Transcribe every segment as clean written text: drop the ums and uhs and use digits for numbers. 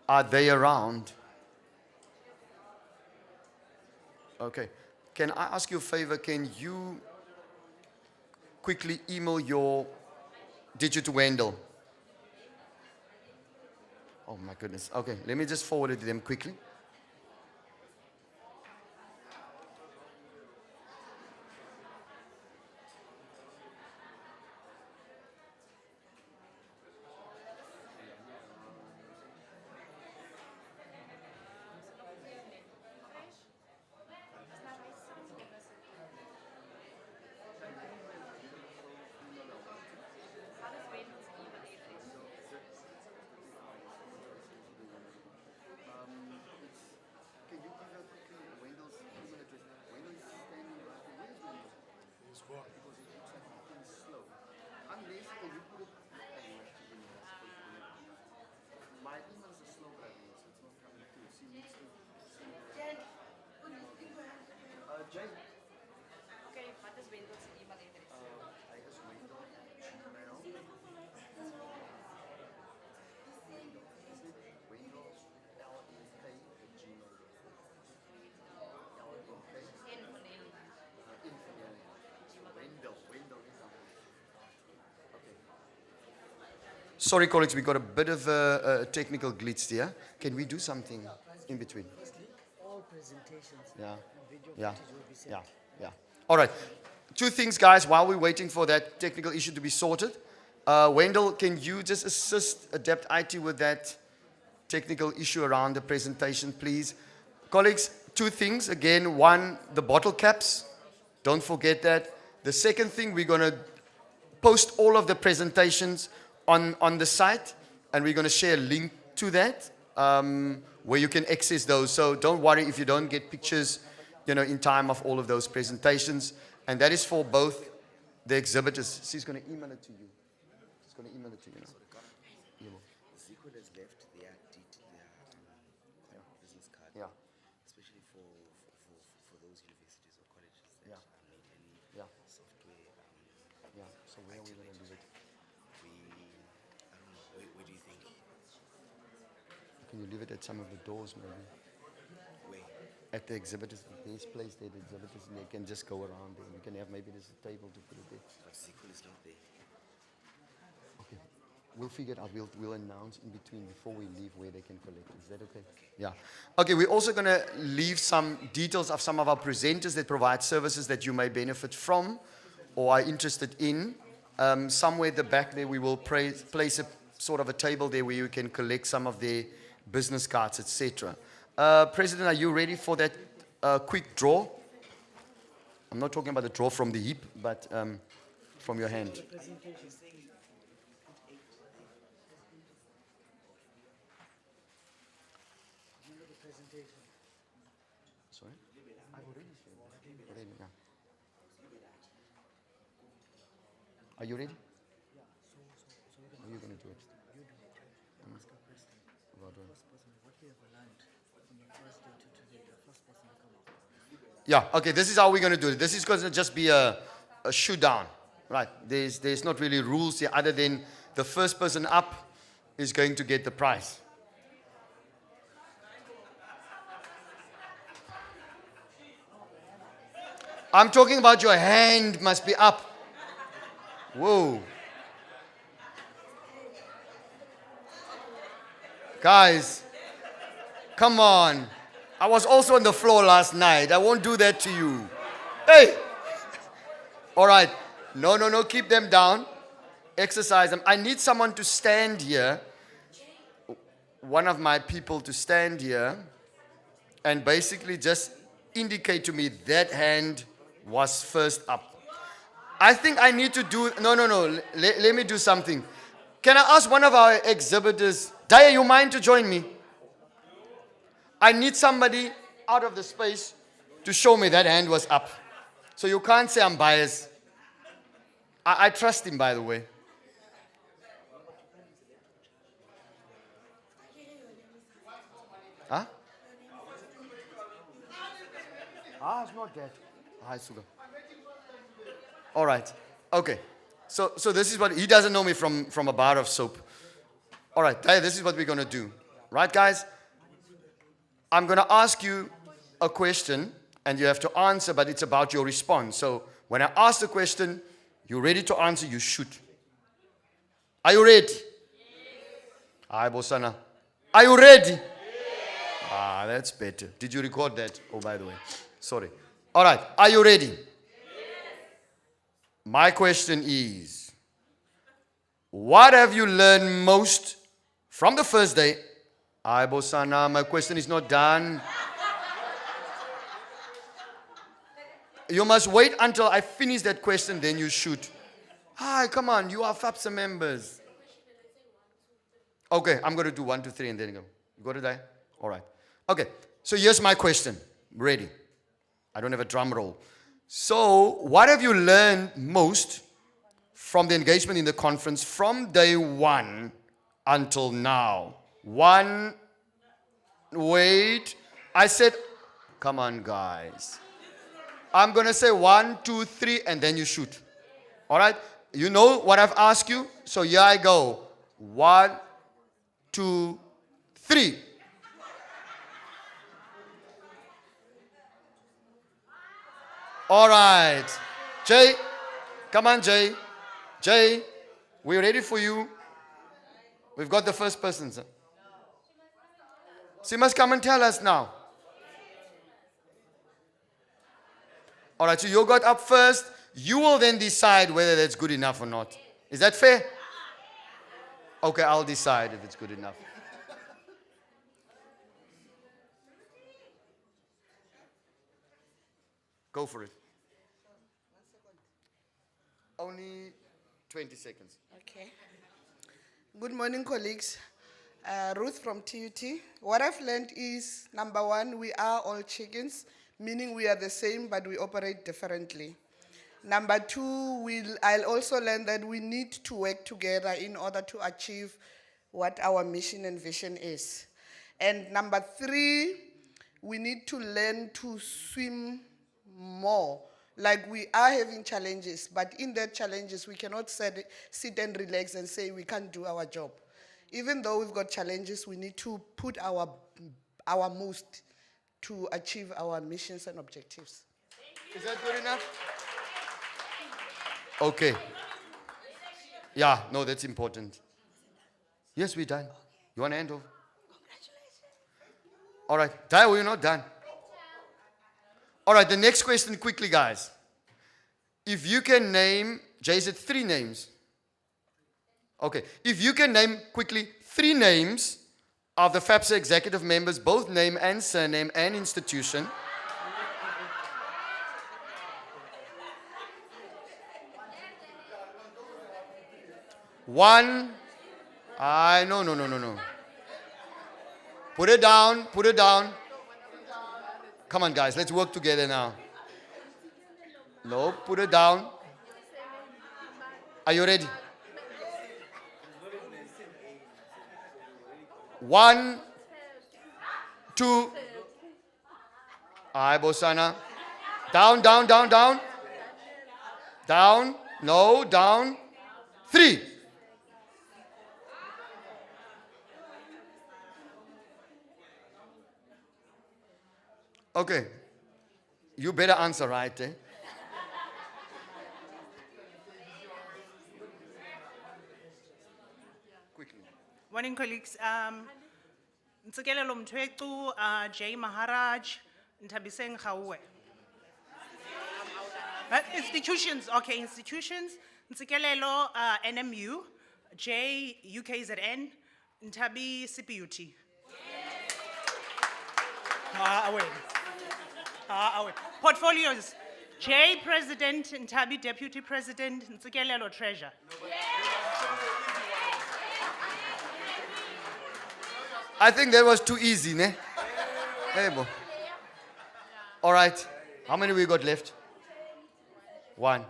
Are they around? Okay. Can I ask you a favor? Can you quickly email your digit to Wendell? Oh my goodness. Okay, let me just forward it to them quickly. Sorry, colleagues, we got a bit of a technical glitch there. Can we do something in between? All presentations Yeah, and video yeah, footage will be sent. yeah, yeah. All right. Two things, guys, while we're waiting for that technical issue to be sorted. Wendell, can you just assist Adapt IT with that technical issue around the presentation, please? Colleagues, two things. Again, one, the bottle caps. Don't forget that. The second thing, we're going to post all of the presentations on the site, and we're going to share a link to that where you can access those. So don't worry if you don't get pictures, in time of all of those presentations. And that is for both the exhibitors. She's going to email it to you. She's going to email it to you now. The sequel has left their business card, Yeah, especially for those universities or colleges that Yeah. need any yeah, software. yeah. So where are we going to do it? I don't know. Where do you think? Can you leave it at some of the doors, maybe? Where? At the exhibitors, there's place there, the exhibitors, and they can just go around there. You can have, maybe there's a table to put it there. But sequel is not there. Okay. We'll figure it out. We'll announce in between before we leave where they can collect. Is that okay? Yeah. Okay, we're also going to leave some details of some of our presenters that provide services that you may benefit from or are interested in. Somewhere at the back there, we will place a sort of a table there where you can collect some of their business cards, etc. President, are you ready for that quick draw? I'm not talking about the draw from the hip, but from your hand. The presentation. Remember the presentation. Sorry? I've already shared that. Already, yeah. Are you ready? Yeah, so How are you going to do it? you do it, right? Ask a question. About what? First person, what we have learned from the first day to today, the first person to come up. Yeah, okay, this is how we're going to do it. This is going to just be a shoot down. Right, there's not really rules here other than the first person up is going to get the prize. I'm talking about your hand must be up. Whoa. Guys, come on. I was also on the floor last night. I won't do that to you. Hey! All right. No. Keep them down. Exercise them. I need someone to stand here. One of my people to stand here and basically just indicate to me that hand was first up. I think I need to do. No. Let me do something. Can I ask one of our exhibitors, Daya, you mind to join me? I need somebody out of the space to show me that hand was up. So you can't say I'm biased. I trust him, by the way. Huh? It's not that. It's sugar. All right. Okay. So this is what he doesn't know me from a bar of soap. All All right, this is what we're going to do. Right, guys? I'm going to ask you a question, and you have to answer, but it's about your response. So when I ask the question, you're ready to answer, you shoot. Are you ready? Hi, Bosana. Are you ready? Ah, that's better. Did you record that? Oh, by the way. Sorry. All right. Are you ready? My question is, what have you learned most from the first day? Hi, Bosana. My question is not done. You must wait until I finish that question, then you shoot. Hi, come on. You are FAPSA members. Okay, I'm going to do 1, 2, 3, and then go. You got it there? All right. Okay, so here's my question. Ready. I don't have a drum roll. So, what have you learned most from the engagement in the conference from day 1 until now? Wait. I said, come on, guys. I'm going to say 1, 2, 3, and then you shoot. All right? You know what I've asked you? So here I go. 1, 2, 3. All right. Jay, come on, Jay. Jay, we're ready for you. We've got the first person, sir. She must come and tell us now. All right, so you got up first. You will then decide whether that's good enough or not. Is that fair? Okay, I'll decide if it's good enough. Go for it. Only 20 seconds. Okay. Good morning, colleagues. Ruth from TUT. What I've learned is, number one, we are all chickens, meaning we are the same, but we operate differently. Number two, I'll also learn that we need to work together in order to achieve what our mission and vision is. And number three, we need to learn to swim more. Like, we are having challenges, but in that challenges, we cannot sit and relax and say we can't do our job. Even though we've got challenges, we need to put our most to achieve our missions and objectives. Is that good enough? Okay. Yeah, no, that's important. Yes, we're done. You want to end off? All right. Dai, we're not done. All right, the next question quickly, guys. If you can name, Jay said 3 names. Okay. If you can name quickly 3 names of the FAPSA executive members, both name and surname and institution. One. No. Put it down. Come on, guys, let's work together now. No, put it down. Are you ready? 1, 2. Aye, Bosana. Down. Down. No, down. 3. Okay. You better answer right, eh? Quickly. Morning, colleagues. Ntsikelelo Mthwecu, Jay Maharaj, Ntabiseng Khauwe. Institutions, okay, institutions. Ntsikelelo, NMU, J, UKZN, Ntabi, CPUT. Away. Portfolios, J, President, Ntabi, Deputy President, Ntsikelelo, Treasurer. I think that was too easy, ne? Hey, bo. All right. How many we got left? 1.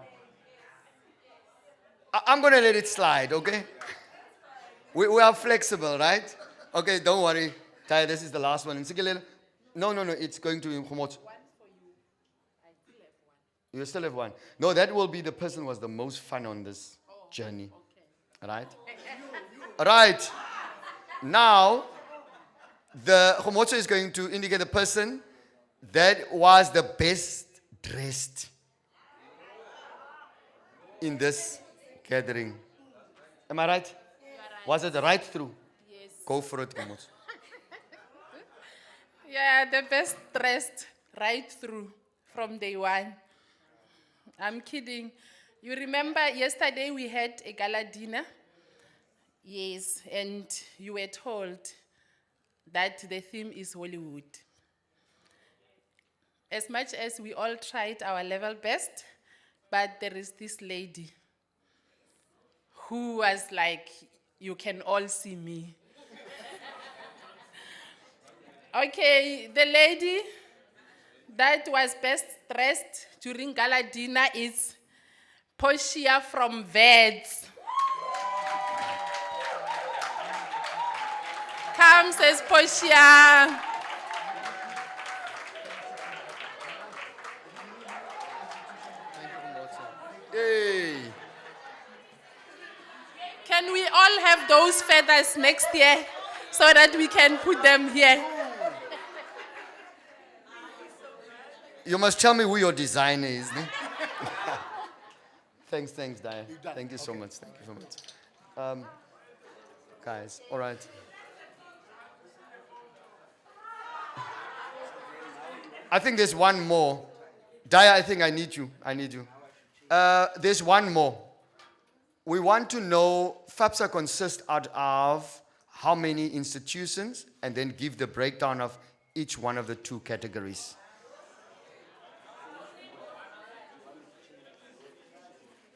I'm going to let it slide, okay? We are flexible, right? Okay, don't worry. Tai, this is the last one. No, it's going to Khomotso. One for you. I still have one. You still have 1. No, that will be the person who was the most fun on this journey. Okay. Right? Right. Now, the Khomotso is going to indicate the person that was the best dressed in this gathering. Am I right? Was it right through? Yes. Go for it, Khomotso. Yeah, the best dressed right through from day one. I'm kidding. You remember yesterday we had a gala dinner? Yes, and you were told that the theme is Hollywood. As much as we all tried our level best, but there is this lady who was like, you can all see me. Okay, the lady that was best dressed during gala dinner is Portia from Vets. Come, says Portia. Hey. Can we all have those feathers next year so that we can put them here? You must tell me who your designer is. Ne? Thanks, Diane. Thank you so much. Thank you so much. Guys, all right. I think there's one more. Daya, I think I need you. There's one more. We want to know, FAPSA consists out of how many institutions, and then give the breakdown of each one of the two categories.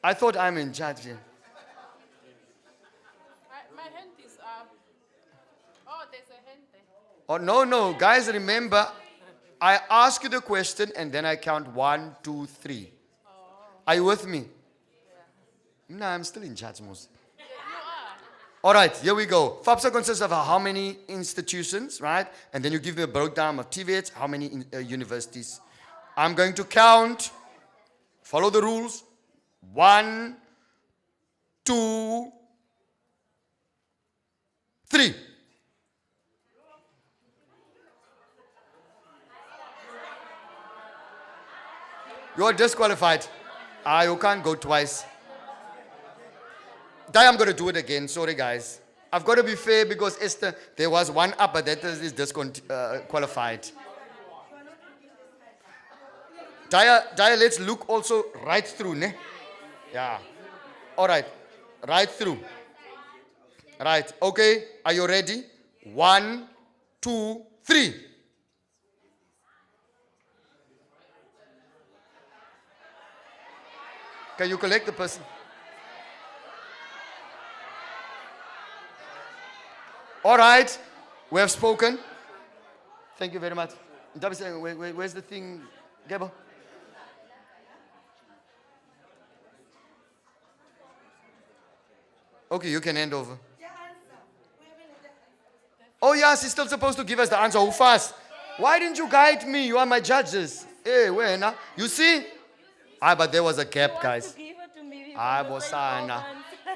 I thought I'm in charge here. My hand is up. Oh, there's a hand there. Oh, no. Guys, remember, I ask you the question and then I count 1, 2, 3. Are you with me? Yeah. No, I'm still in charge, most. You are. All right, here we go. FAPSA consists of how many institutions, right? And then you give me a breakdown of TVETs, how many universities. I'm going to count. Follow the rules. 1, 2, 3. You are disqualified. You can't go twice. I'm going to do it again. Sorry, guys. I've got to be fair because Esther, there was one upper that is disqualified. Daya, let's look also right through, ne? Yeah. All right. Right through. Right. Okay. Are you ready? 1, 2, 3. Can you collect the person? All right. We have spoken. Thank you very much. Where's the thing, Gabo? Okay, you can hand over. Oh, yes, he's still supposed to give us the answer. How fast? Why didn't you guide me? You are my judges. Hey, where now? You see? But there was a gap, guys.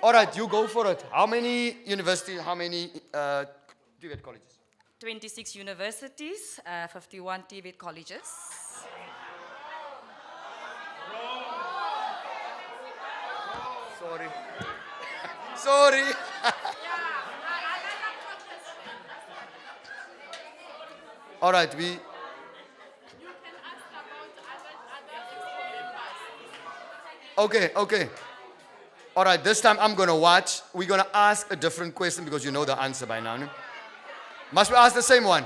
All right, you go for it. How many universities, how many TVET colleges? 26 universities, 51 TVET colleges. Sorry. All right, You can ask about other members. Okay. All right, this time I'm going to watch. We're going to ask a different question because you know the answer by now. No? Must we ask the same one?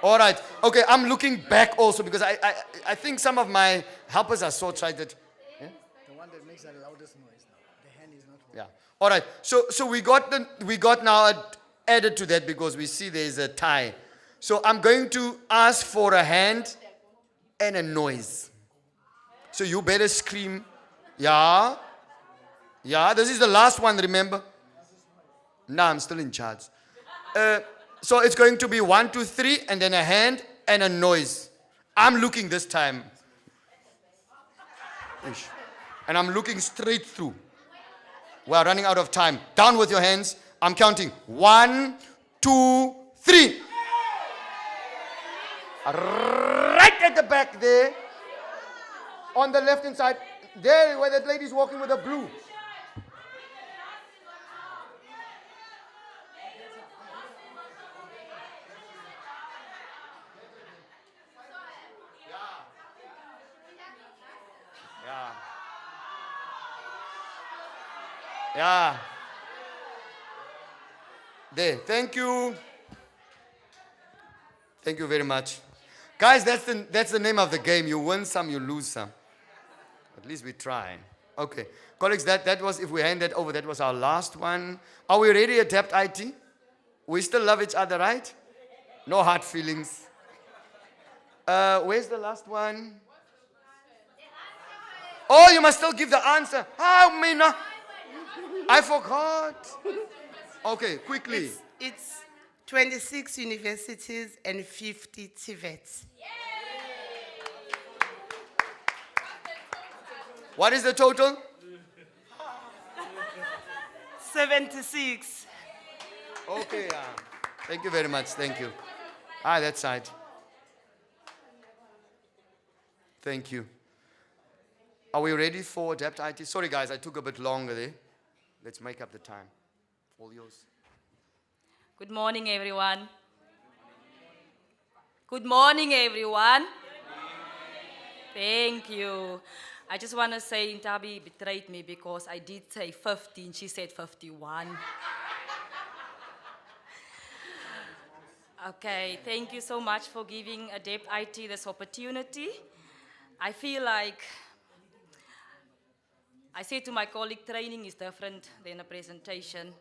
All right. Okay, I'm looking back also because I think some of my helpers are so excited. The one that makes the loudest noise now. The hand is not working. Yeah. All right. So we got now added to that because we see there is a tie. So I'm going to ask for a hand and a noise. So you better scream. Yeah. This is the last one, remember? No, I'm still in charge. So it's going to be 1, 2, 3, and then a hand and a noise. I'm looking this time. Ish. And I'm looking straight through. We are running out of time. Down with your hands. I'm counting. 1, 2, 3. Right at the back there. On the left hand side. There where that lady's walking with the blue. Yeah. Yeah. There. Thank you. Thank you very much. Guys, that's the name of the game. You win some, you lose some. At least we try. Okay. Colleagues, that was, if we hand that over, that was our last one. Are we ready, Adapt IT? We still love each other, right? No hard feelings. Where's the last one? Oh, you must still give the answer. How many? I forgot. Okay, quickly. It's 26 universities and 50 TVETs. What is the total? 76. Okay, thank you very much. Thank you. That side. Thank you. Are we ready for Adapt IT? Sorry, guys, I took a bit longer there. Let's make up the time. All yours. Good morning, everyone. Good morning, everyone. Thank you. I just want to say Intabi betrayed me because I did say 15, she said 51. Okay, thank you so much for giving Adapt IT this opportunity. I feel like, I say to my colleague, training is different than a presentation.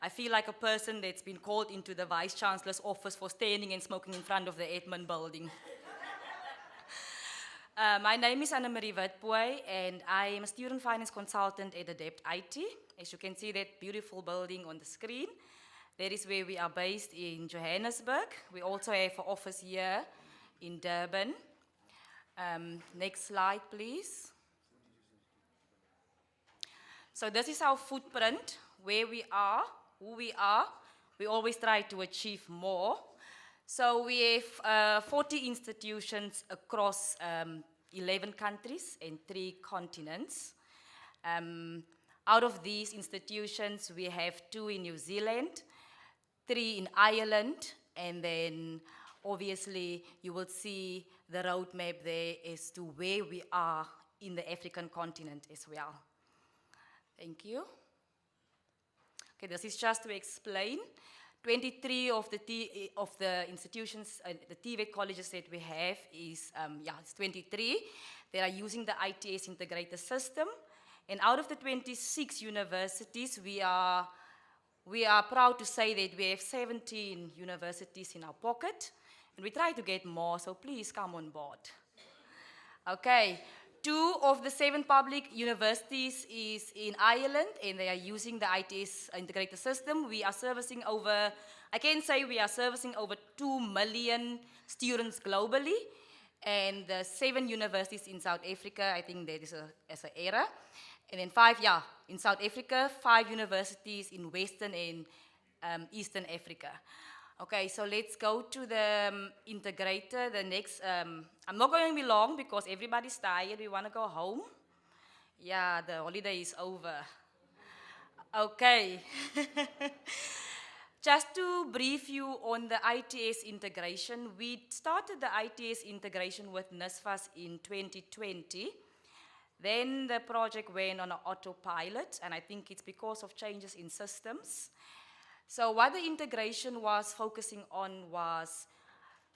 I feel like a person that's been called into the Vice Chancellor's office for standing and smoking in front of the admin building. My name is Anna-Marie Witbooi, and I am a student finance consultant at Adapt IT. As you can see that beautiful building on the screen, that is where we are based in Johannesburg. We also have an office here in Durban. Next slide, please. So this is our footprint, where we are, who we are. We always try to achieve more. So we have 40 institutions across 11 countries and 3 continents. Out of these institutions, we have 2 in New Zealand, 3 in Ireland, and then obviously you will see the roadmap there as to where we are in the African continent as well. Thank you. Okay, this is just to explain. 23 of the institutions, the TVET colleges that we have is, it's 23. They are using the ITS integrated system. And out of the 26 universities, we are proud to say that we have 17 universities in our pocket. And we try to get more, so please come on board. Okay. 2 of the 7 public universities is in Ireland, and they are using the ITS integrated system. We are servicing over, I can say we are servicing over 2 million students globally, and the 7 universities in South Africa, I think that is as an era. And then 5, in South Africa, 5 universities in Western and Eastern Africa. Okay, so let's go to the integrator. The next, I'm not going to be long because everybody's tired. We want to go home. Yeah, the holiday is over. Okay. Just to brief you on the ITS integration, we started the ITS integration with NSFAS in 2020. Then the project went on an autopilot, and I think it's because of changes in systems. So what the integration was focusing on was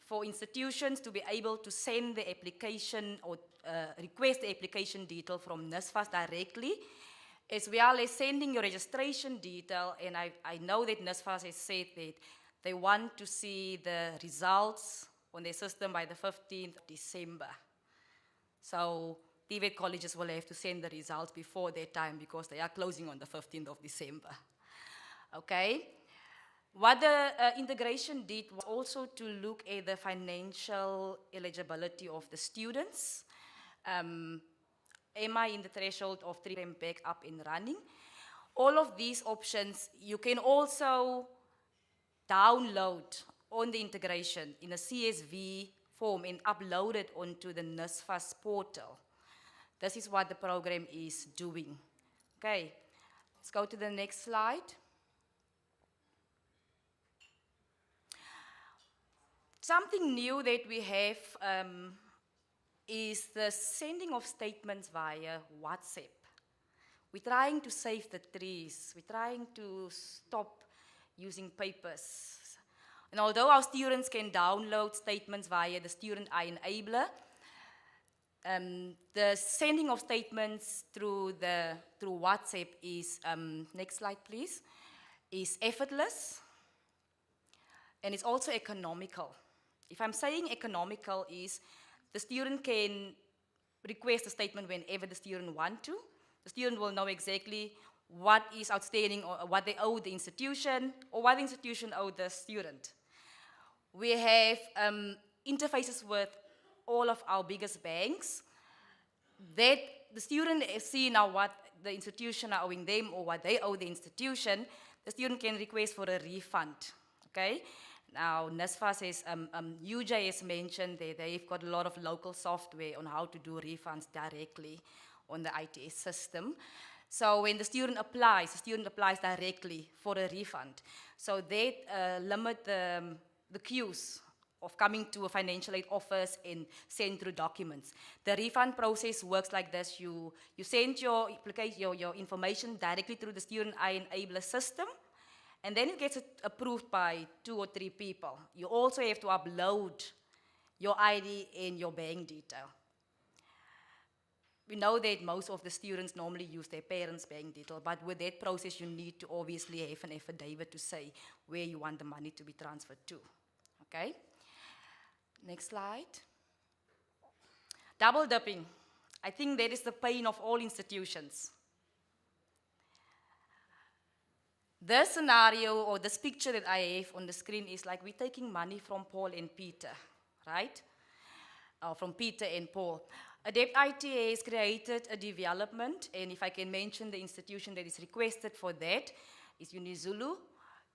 for institutions to be able to send the application or request the application detail from NSFAS directly, as well as sending your registration detail. And I know that NSFAS has said that they want to see the results on their system by the 15th of December. So TVET colleges will have to send the results before that time because they are closing on the 15th of December. Okay. What the integration did was also to look at the financial eligibility of the students. Am I in the threshold of 3 them back up and running? All of these options, you can also download on the integration in a CSV form and upload it onto the NSFAS portal. This is what the program is doing. Okay, let's go to the next slide. Something new that we have is the sending of statements via WhatsApp. We're trying to save the trees. We're trying to stop using papers. And although our students can download statements via the Student Eye Enabler, the sending of statements through WhatsApp is, next slide please, is effortless, and it's also economical. If I'm saying economical is the student can request a statement whenever the student wants to. The student will know exactly what is outstanding or what they owe the institution or what the institution owes the student. We have interfaces with all of our biggest banks that the student see now what the institution are owing them or what they owe the institution. The student can request for a refund, okay? Now, NSFAS has, UJ has mentioned that they've got a lot of local software on how to do refunds directly on the ITS system. So when the student applies directly for a refund. So they limit the queues of coming to a financial aid office and send through documents. The refund process works like this. You send your information directly through the Student Eye Enabler system, and then it gets approved by 2 or 3 people. You also have to upload your ID and your bank detail. We know that most of the students normally use their parents' bank detail, but with that process, you need to obviously have an affidavit to say where you want the money to be transferred to, okay? Next slide. Double dipping. I think that is the pain of all institutions. This scenario or this picture that I have on the screen is like we're taking money from Paul and Peter, right? From Peter and Paul. Adept IT has created a development, and if I can mention the institution that is requested for that is UniZulu,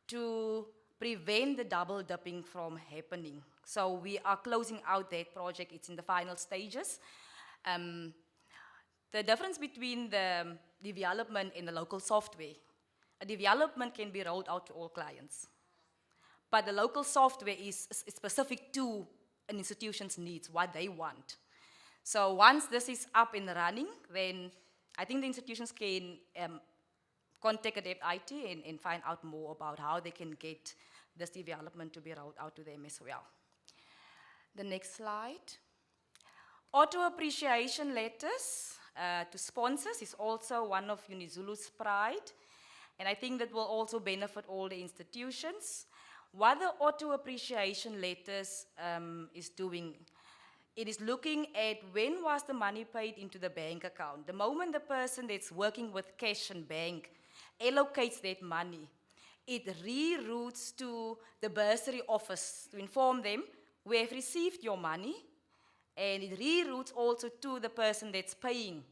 to prevent the double dipping from happening. So we are closing out that project. It's in the final stages. The difference between the development and the local software, a development can be rolled out to all clients, but the local software is specific to an institution's needs, what they want. So once this is up and running, then I think the institutions can contact Adept IT and find out more about how they can get this development to be rolled out to them as well. The next slide. Auto appreciation letters to sponsors is also one of UniZulu's pride, and I think that will also benefit all the institutions. What the auto appreciation letters is doing, it is looking at when was the money paid into the bank account. The moment the person that's working with cash and bank allocates that money, it reroutes to the bursary office to inform them, we have received your money, and it reroutes also to the person that's paying,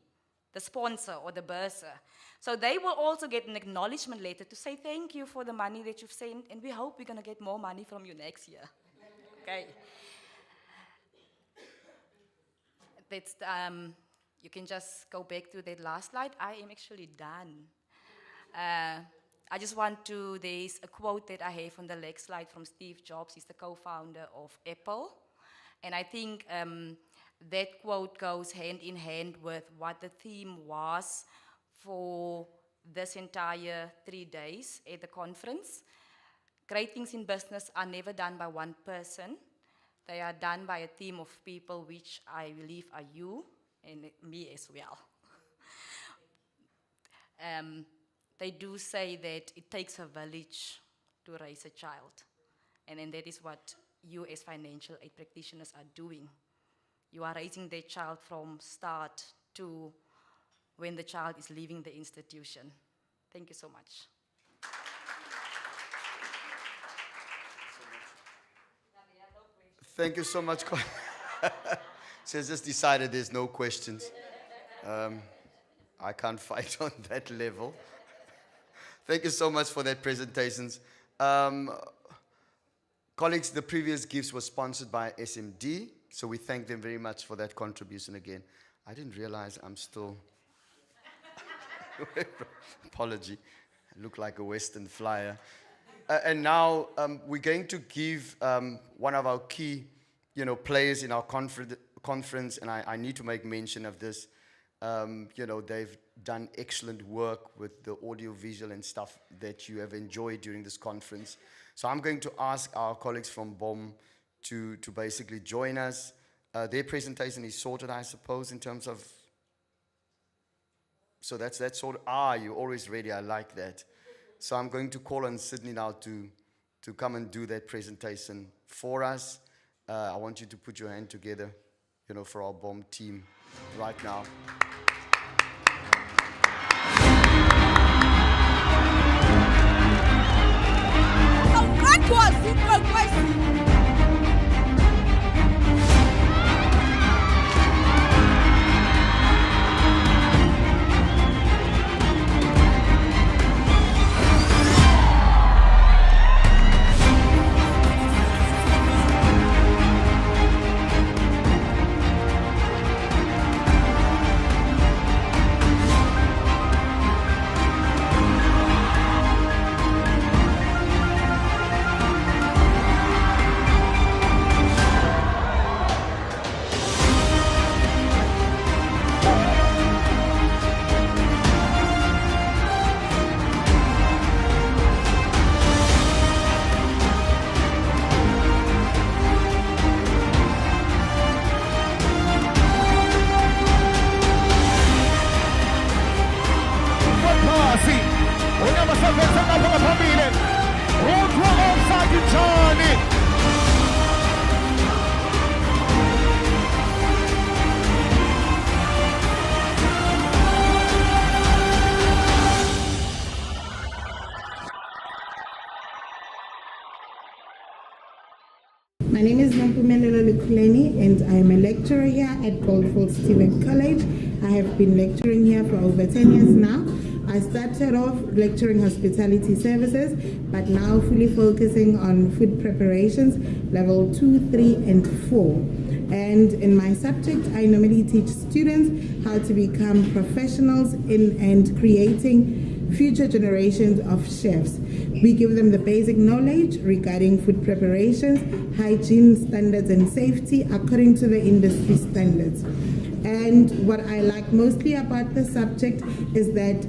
the sponsor or the bursar. So they will also get an acknowledgement letter to say thank you for the money that you've sent, and we hope we're gonna get more money from you next year. Okay. That's, you can just go back to that last slide. I am actually done. I just want to, there's a quote that I have on the next slide from Steve Jobs. He's the co-founder of Apple. And I think that quote goes hand in hand with what the theme was for this entire 3 days at the conference. Great things in business are never done by one person. They are done by a team of people, which I believe are you and me as well. They do say that it takes a village to raise a child. And then that is what you as financial aid practitioners are doing. You are raising that child from start to when the child is leaving the institution. Thank you so much. Thank you so much. She has just decided there's no questions. I can't fight on that level. Thank you so much for that presentations. Colleagues, the previous gifts were sponsored by SMD, so we thank them very much for that contribution again. I didn't realize I'm still... Apology. I look like a Western flyer. And now we're going to give one of our key, players in our conference, and I need to make mention of this. They've done excellent work with the audio, visual, and stuff that you have enjoyed during this conference. So I'm going to ask our colleagues from BOM to basically join us. Their presentation is sorted, I suppose, in terms of... So that's sort of... you're always ready. I like that. So I'm going to call on Sydney now to come and do that presentation for us. I want you to put your hand together, for our BOM team right now. My name is Nampumelelo Lukuleni, and I am a lecturer here at Goldfields Student College. I have been lecturing here for over 10 years now. I started off lecturing hospitality services, but now fully focusing on food preparations, level 2, 3, and 4. And in my subject, I normally teach students how to become professionals in and creating future generations of chefs. We give them the basic knowledge regarding food preparations, hygiene standards, and safety according to the industry standards. And what I like mostly about the subject is that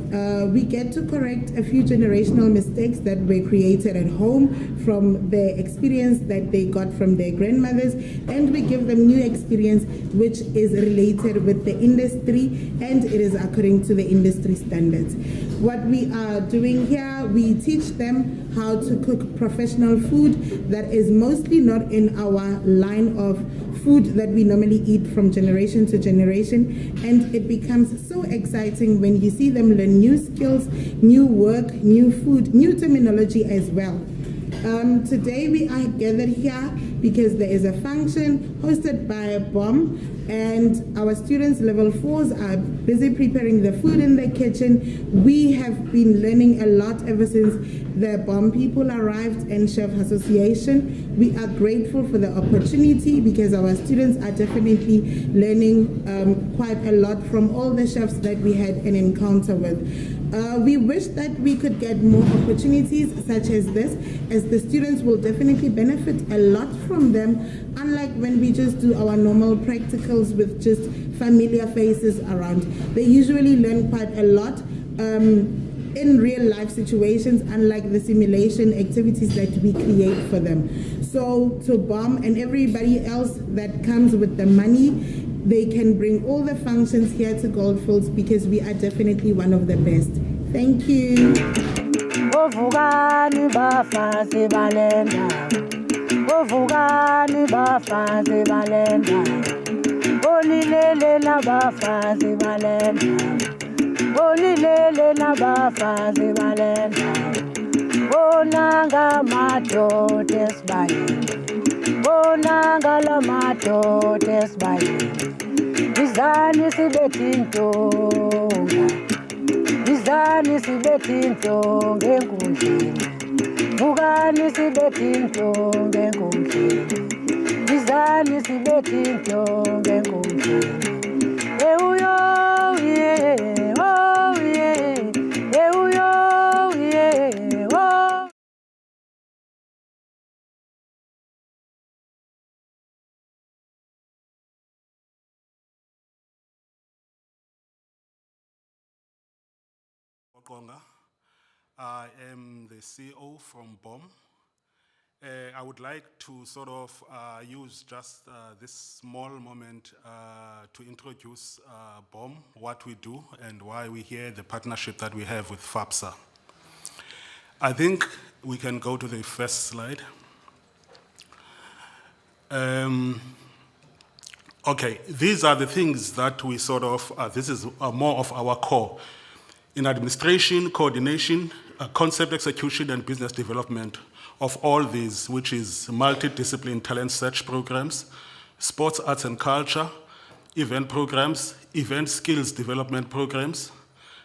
we get to correct a few generational mistakes that were created at home from the experience that they got from their grandmothers, and we give them new experience which is related with the industry and it is according to the industry standards. What we are doing here, we teach them how to cook professional food that is mostly not in our line of food that we normally eat from generation to generation, and it becomes so exciting when you see them learn new skills, new work, new food, new terminology as well. Today we are gathered here because there is a function hosted by BOM, and our students level 4s are busy preparing the food in the kitchen. We have been learning a lot ever since the BOM people arrived in Chef Association. We are grateful for the opportunity because our students are definitely learning quite a lot from all the chefs that we had an encounter with. We wish that we could get more opportunities such as this, as the students will definitely benefit a lot from them, unlike when we just do our normal practicals with just familiar faces around. They usually learn quite a lot in real life situations, unlike the simulation activities that we create for them. So to BOM and everybody else that comes with the money, they can bring all the functions here to Goldfields because we are definitely one of the best. Thank you. Ovugani bafazi balenda, ovugani bafazi balenda, olilele na bafazi balenda, olilele na bafazi balenda, bonanga matotes bayi, bonanga la matotes bayi. Izani sibetintonga, izani sibetintonga enkundleni, Vukani sibethe inhlonge enkundleni. Izani sibethe inhlonge enkundleni. Ewuyo, yeah, oh yeah. Ewuyo, yeah, oh. Okonga. I am the CEO from BOM. I would like to sort of use just this small moment to introduce BOM, what we do, and why we're here, the partnership that we have with FAPSA. I think we can go to the first slide. Okay, these are the things that we sort of, this is more of our core. In administration, coordination, concept execution, and business development of all these, which is multidiscipline talent search programs, sports, arts and culture, event programs, event skills development programs,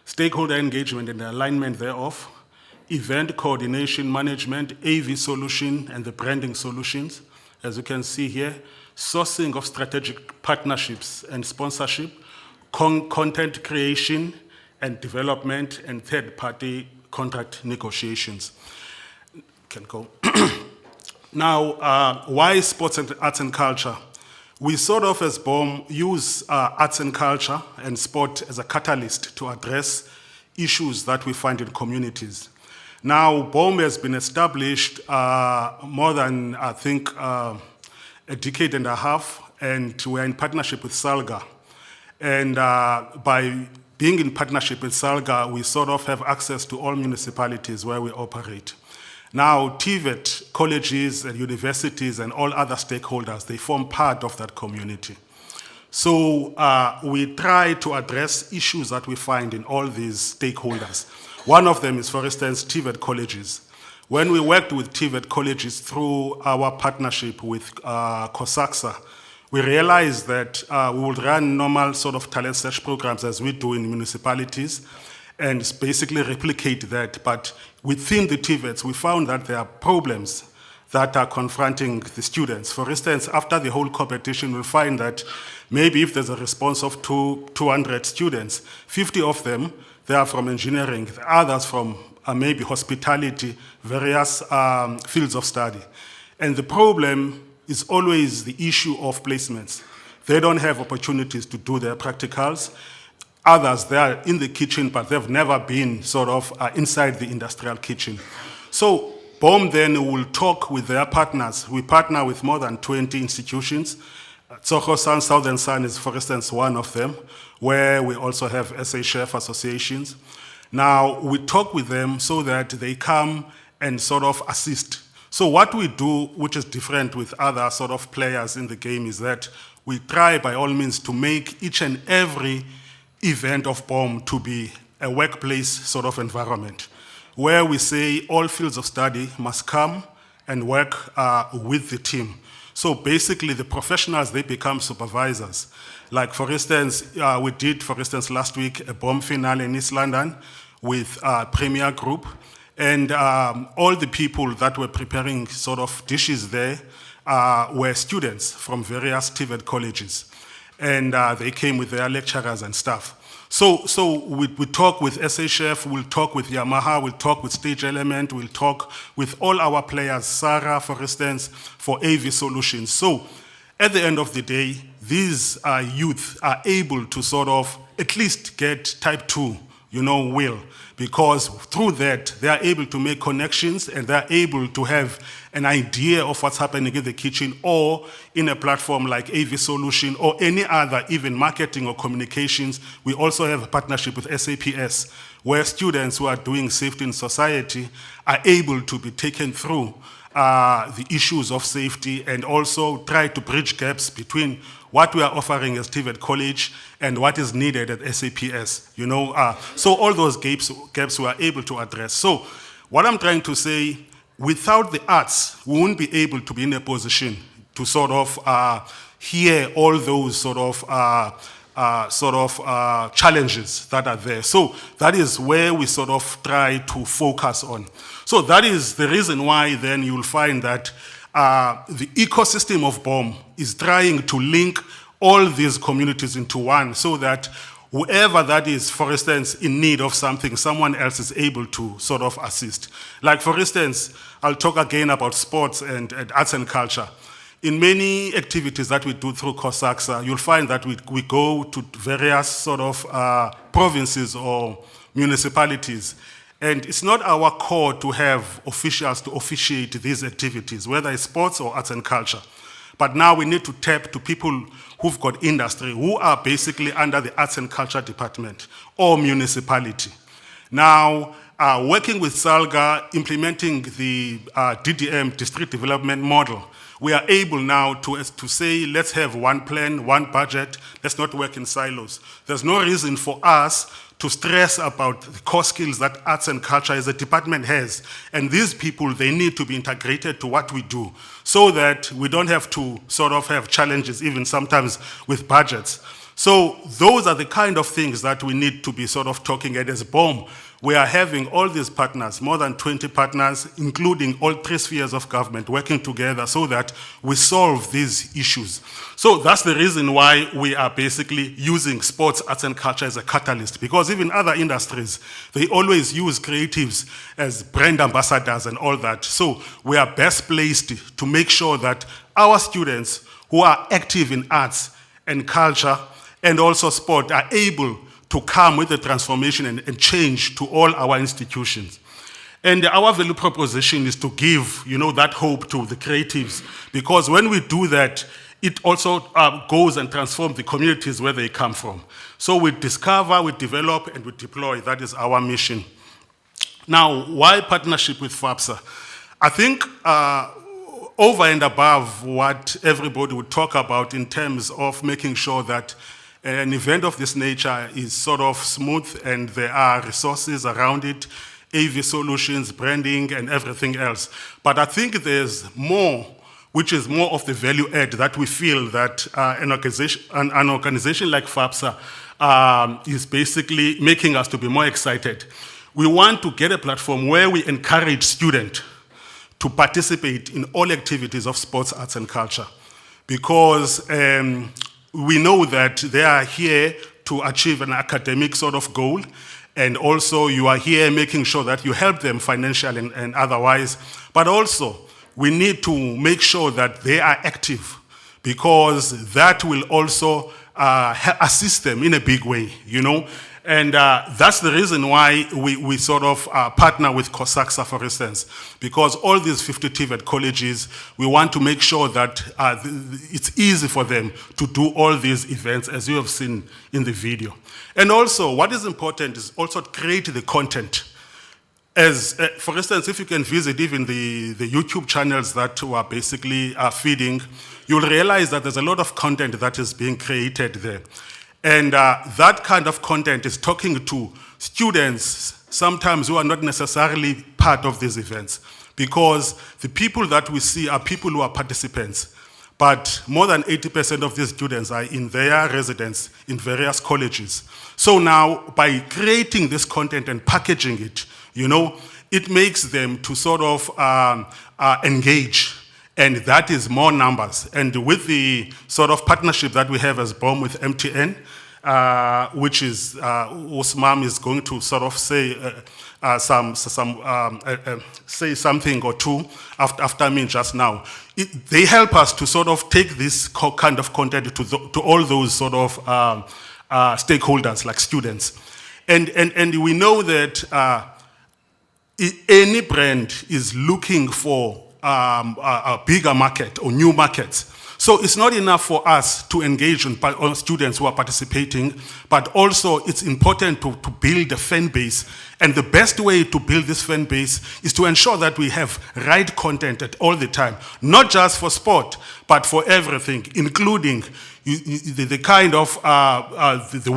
stakeholder engagement and alignment thereof, event coordination management, AV solution, and the branding solutions. As you can see here, sourcing of strategic partnerships and sponsorship, content creation and development, and third-party contract negotiations. Can go. Now, why sports and arts and culture? We sort of, as BOM, use arts and culture and sport as a catalyst to address issues that we find in communities. Now, BOM has been established more than, I think, a decade and a half, and we're in partnership with SALGA. And by being in partnership with SALGA, we sort of have access to all municipalities where we operate. Now, TVET, colleges and universities and all other stakeholders, they form part of that community. So we try to address issues that we find in all these stakeholders. One of them is, for instance, TVET colleges. When we worked with TVET colleges through our partnership with COSAXA, we realized that we would run normal sort of talent search programs as we do in municipalities and basically replicate that. But within the TVETs, we found that there are problems that are confronting the students. For instance, after the whole competition, we'll find that maybe if there's a response of 200 students, 50 of them, they are from engineering, the others from maybe hospitality, various fields of study. And the problem is always the issue of placements. They don't have opportunities to do their practicals. Others, they are in the kitchen, but they've never been sort of inside the industrial kitchen. So BOM then will talk with their partners. We partner with more than 20 institutions. Tsoko Sun, Southern Sun is, for instance, one of them, where we also have SA Chef associations. Now, we talk with them so that they come and sort of assist. So what we do, which is different with other sort of players in the game, is that we try by all means to make each and every event of BOM to be a workplace sort of environment, where we say all fields of study must come and work with the team. So basically the professionals, they become supervisors. Like for instance, we did, for instance, last week, a BOM finale in East London with Premier Group. And all the people that were preparing sort of dishes there were students from various TVET colleges. And they came with their lecturers and stuff. So we talk with SA Chef, we'll talk with Yamaha, we'll talk with Stage Element, we'll talk with all our players, Sarah, for instance, for AV Solutions. So at the end of the day, these youth are able to sort of at least get type 2, will, because through that, they are able to make connections and they're able to have an idea of what's happening in the kitchen or in a platform like AV Solution or any other, even marketing or communications. We also have a partnership with SAPS, where students who are doing safety in society are able to be taken through the issues of safety and also try to bridge gaps between what we are offering as TVET College and what is needed at SAPS, So all those gaps we are able to address. So what I'm trying to say, without the arts, we won't be able to be in a position to sort of hear all those sort of challenges that are there. So that is where we sort of try to focus on. So that is the reason why then you'll find that the ecosystem of BOM is trying to link all these communities into one so that whoever that is, for instance, in need of something, someone else is able to sort of assist. Like, for instance, I'll talk again about sports and arts and culture. In many activities that we do through COSAXA, you'll find that we go to various sort of provinces or municipalities. And it's not our core to have officials to officiate these activities, whether it's sports or arts and culture. But now we need to tap to people who've got industry, who are basically under the arts and culture department or municipality. Now, working with SALGA, implementing the DDM, district development model, we are able now to say, let's have one plan, one budget, let's not work in silos. There's no reason for us to stress about the core skills that arts and culture as a department has. And these people, they need to be integrated to what we do so that we don't have to sort of have challenges even sometimes with budgets. So those are the kind of things that we need to be sort of talking at as BOM. We are having all these partners, more than 20 partners, including all 3 spheres of government working together so that we solve these issues. So that's the reason why we are basically using sports, arts and culture as a catalyst, because even other industries, they always use creatives as brand ambassadors and all that. So we are best placed to make sure that our students who are active in arts and culture and also sport are able to come with the transformation and change to all our institutions. And our value proposition is to give, that hope to the creatives, because when we do that, it also goes and transforms the communities where they come from. So we discover, we develop, and we deploy. That is our mission. Now, why partnership with FAPSA? I think over and above what everybody would talk about in terms of making sure that an event of this nature is sort of smooth and there are resources around it, AV solutions, branding, and everything else. But I think there's more, which is more of the value add that we feel that an organization like FAPSA is basically making us to be more excited. We want to get a platform where we encourage students to participate in all activities of sports, arts, and culture, because we know that they are here to achieve an academic sort of goal, and also you are here making sure that you help them financially and otherwise, but also we need to make sure that they are active, because that will also assist them in a big way, And that's the reason why we sort of partner with COSAXA, for instance, because all these 50 TVET colleges, we want to make sure that it's easy for them to do all these events, as you have seen in the video. And also, what is important is also to create the content. As, for instance, if you can visit even the YouTube channels that we are basically feeding, you'll realize that there's a lot of content that is being created there. And that kind of content is talking to students sometimes who are not necessarily part of these events, because the people that we see are people who are participants. But more than 80% of these students are in their residence in various colleges. So now, by creating this content and packaging it, it makes them to sort of engage. And that is more numbers. And with the sort of partnership that we have as BOM with MTN, which is, Usmam is going to sort of say say something or two after me just now. They help us to sort of take this kind of content to all those sort of stakeholders, like students. And we know that any brand is looking for a bigger market or new markets. So it's not enough for us to engage on students who are participating, but also it's important to build a fan base. And the best way to build this fan base is to ensure that we have right content at all the time, not just for sport, but for everything, including the kind of the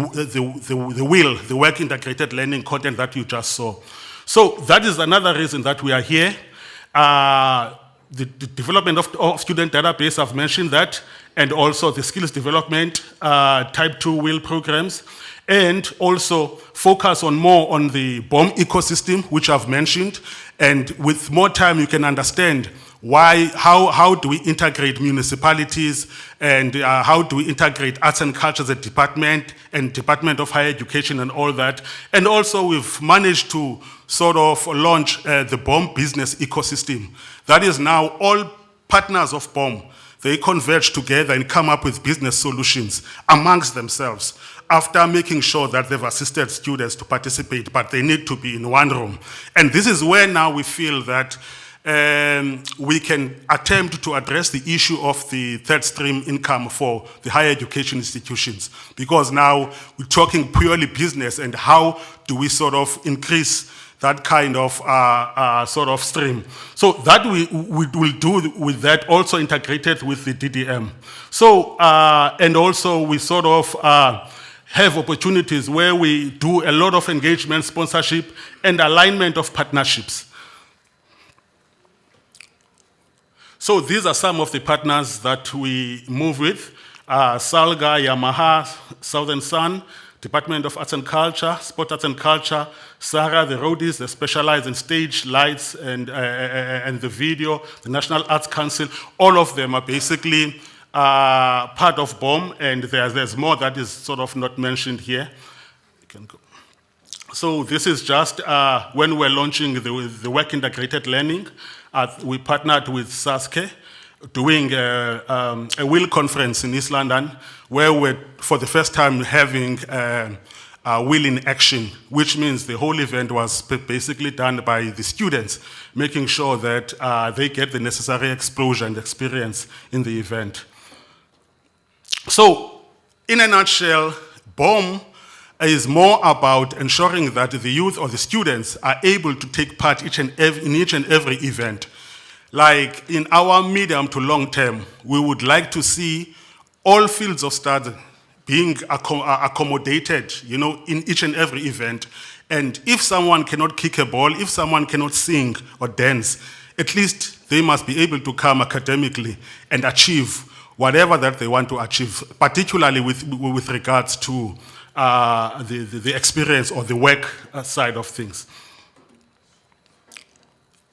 work integrated learning content that you just saw. So that is another reason that we are here. The development of student database, I've mentioned that, and also the skills development, type 2 wheel programs, and also focus on more on the BOM ecosystem, which I've mentioned. And with more time, you can understand how do we integrate municipalities, and how do we integrate arts and culture as a department and Department of Higher Education and all that. And also we've managed to sort of launch the BOM business ecosystem. That is now all partners of BOM. They converge together and come up with business solutions amongst themselves after making sure that they've assisted students to participate, but they need to be in one room. And this is where now we feel that we can attempt to address the issue of the third stream income for the higher education institutions, because now we're talking purely business, and how do we sort of increase that kind of sort of stream. So that we will do with that, also integrated with the DDM. So, and also we sort of have opportunities where we do a lot of engagement, sponsorship, and alignment of partnerships. So these are some of the partners that we move with. Salga, Yamaha, Southern Sun, Department of Arts and Culture, Sport Arts and Culture, SARA, the roadies, they specialize in stage lights and the video, the National Arts Council. All of them are basically part of BOM, and there's more that is sort of not mentioned here. You can go. So this is just when we're launching the work integrated learning. We partnered with SASKE, doing a wheel conference in East London, where we're, for the first time, having wheel in action, which means the whole event was basically done by the students, making sure that they get the necessary exposure and experience in the event. So, in a nutshell, BOM is more about ensuring that the youth or the students are able to take part in each and every event. Like in our medium to long term, we would like to see all fields of study being accommodated, in each and every event. And if someone cannot kick a ball, if someone cannot sing or dance, at least they must be able to come academically and achieve whatever that they want to achieve, particularly with regards to the experience or the work side of things.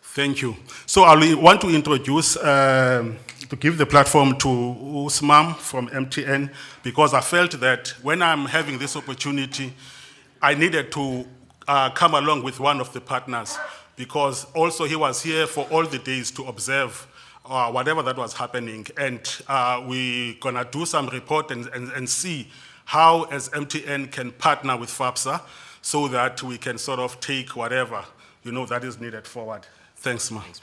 Thank you. So I want to introduce, to give the platform to Usman from MTN, because I felt that when I'm having this opportunity, I needed to come along with one of the partners, because also he was here for all the days to observe whatever that was happening. And we're gonna do some report and see how as MTN can partner with FAPSA so that we can sort of take whatever, that is needed forward. Thanks, ma. Thanks,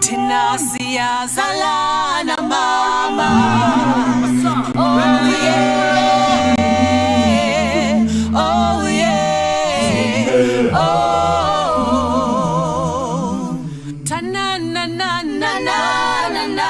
Tina siyazalana mama. Oh yeah. Oh yeah. Oh. Ta-na na na na na na na.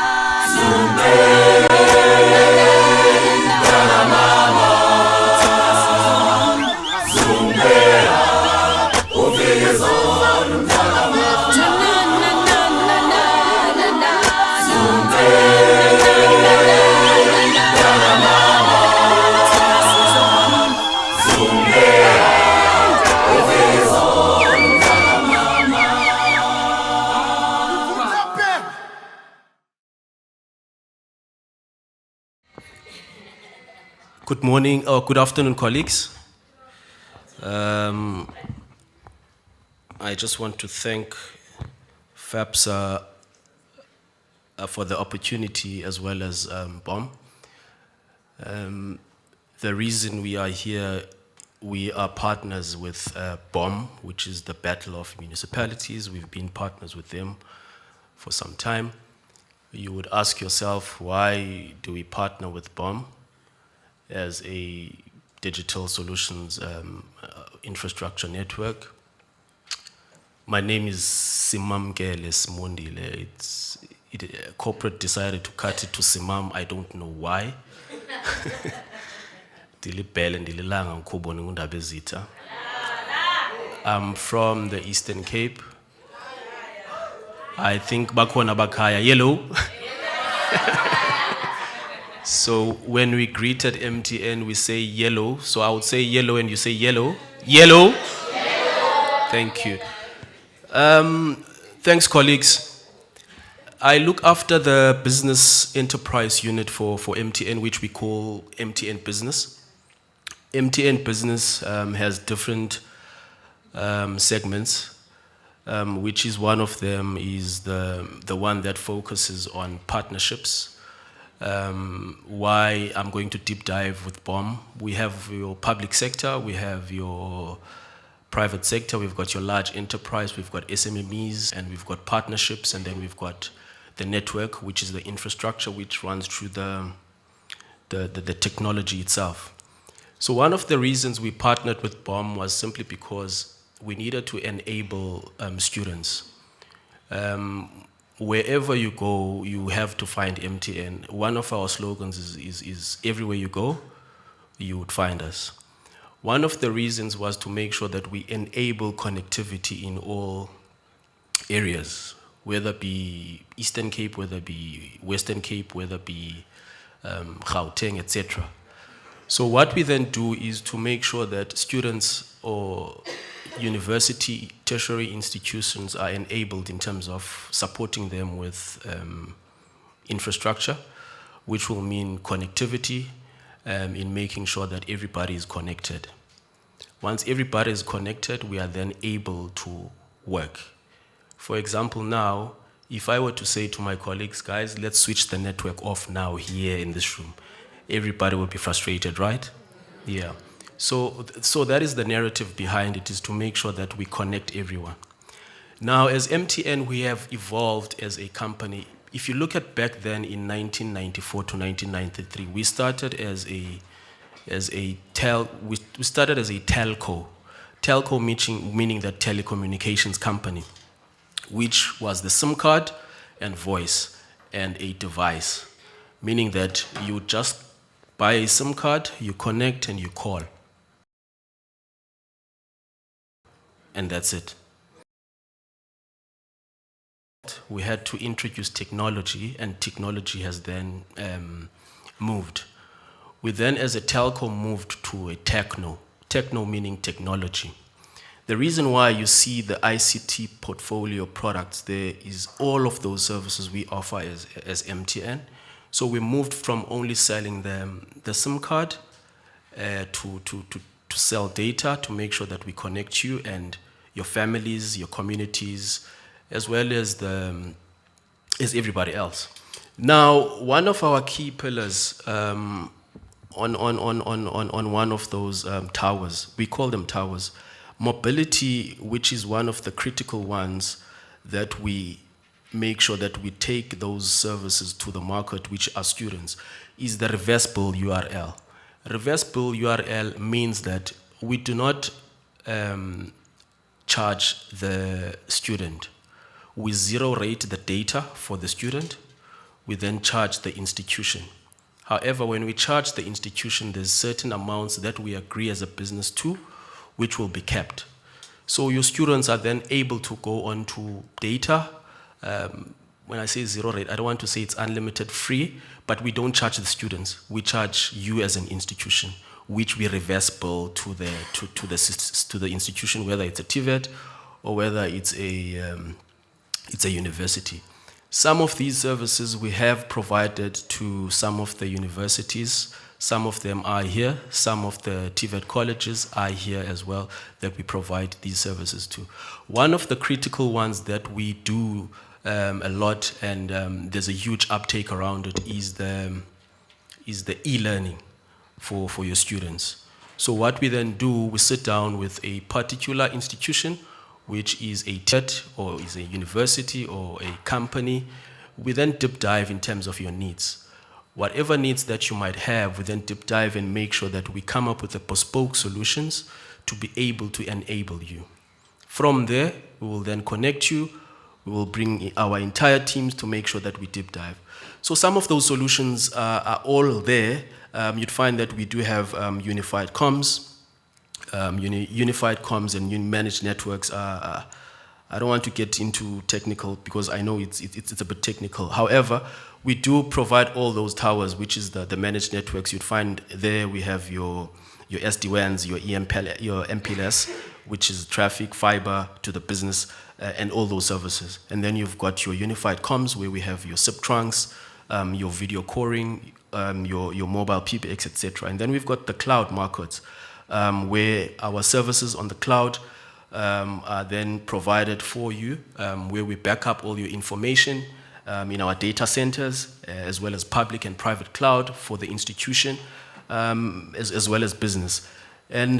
Good morning, or good afternoon, colleagues. I just want to thank FAPSA for the opportunity, as well as BOM. The reason we are here, we are partners with BOM, which is the Battle of Municipalities. We've been partners with them for some time. You would ask yourself, why do we partner with BOM as a digital solutions infrastructure network? My name is Simamgele Smondile. Corporate decided to cut it to Simam. I don't know why. Dilibele ndililanga ngikubona ngundaba ezitha. I'm from the Eastern Cape. I think bakhona bakhaya yellow. So when we greeted MTN, we say yellow. So I would say yellow and you say yellow. Yellow. Thank you. Thanks, colleagues. I look after the business enterprise unit for MTN, which we call MTN Business. MTN Business has different segments, which is one of them is the one that focuses on partnerships. Why I'm going to deep dive with BOM. We have your public sector, we have your private sector, we've got your large enterprise, we've got SMMEs, and we've got partnerships, and then we've got the network, which is the infrastructure which runs through the technology itself. So one of the reasons we partnered with BOM was simply because we needed to enable students. Wherever you go, you have to find MTN. One of our slogans is everywhere you go, you would find us. One of the reasons was to make sure that we enable connectivity in all areas, whether it be Eastern Cape, whether it be Western Cape, whether it be Gauteng, etc. So what we then do is to make sure that students or university, tertiary institutions are enabled in terms of supporting them with infrastructure, which will mean connectivity in making sure that everybody is connected. Once everybody is connected, we are then able to work. For example, now, if I were to say to my colleagues, guys, let's switch the network off now here in this room, everybody will be frustrated, right? Yeah. So that is the narrative behind it, is to make sure that we connect everyone. Now, as MTN, we have evolved as a company. If you look at back then in 1994 to 1993, we started as a telco. Telco meaning that telecommunications company, which was the SIM card and voice and a device, meaning that you just buy a SIM card, you connect and you call. And that's it. We had to introduce technology, and technology has then moved. We then, as a telco, moved to a techno meaning technology. The reason why you see the ICT portfolio products there is all of those services we offer as MTN. So we moved from only selling the SIM card to sell data, to make sure that we connect you and your families, your communities, as well as everybody else. Now, one of our key pillars on one of those towers, we call them towers, mobility, which is one of the critical ones that we make sure that we take those services to the market, which are students, is the reverse bill URL. Reverse bill URL means that we do not charge the student. We zero rate the data for the student. We then charge the institution. However, when we charge the institution, there's certain amounts that we agree as a business to, which will be kept. So your students are then able to go on to data. When I say zero rate, I don't want to say it's unlimited free, but we don't charge the students. We charge you as an institution, which we reverse bill to the institution, whether it's a TVET or whether it's a university. Some of these services we have provided to some of the universities. Some of them are here. Some of the TVET colleges are here as well, that we provide these services to. One of the critical ones that we do a lot, and there's a huge uptake around it, is the e-learning for your students. So what we then do, we sit down with a particular institution, which is a TET or is a university or a company. We then deep dive in terms of your needs. Whatever needs that you might have, we then deep dive and make sure that we come up with the bespoke solutions to be able to enable you. From there, we will then connect you. We will bring our entire teams to make sure that we deep dive. So some of those solutions are all there. you'd find that we do have unified comms. Unified comms and managed networks are, I don't want to get into technical because I know it's a bit technical. However, we do provide all those towers, which is the managed networks. You'd find there we have your SD-WANs, your MPLS, which is traffic, fiber to the business, and all those services. And then you've got your unified comms, where we have your SIP trunks, your video coring, your mobile PBX, etc. And then we've got the cloud markets, where our services on the cloud are then provided for you, where we back up all your information in our data centers, as well as public and private cloud for the institution, as well as business. And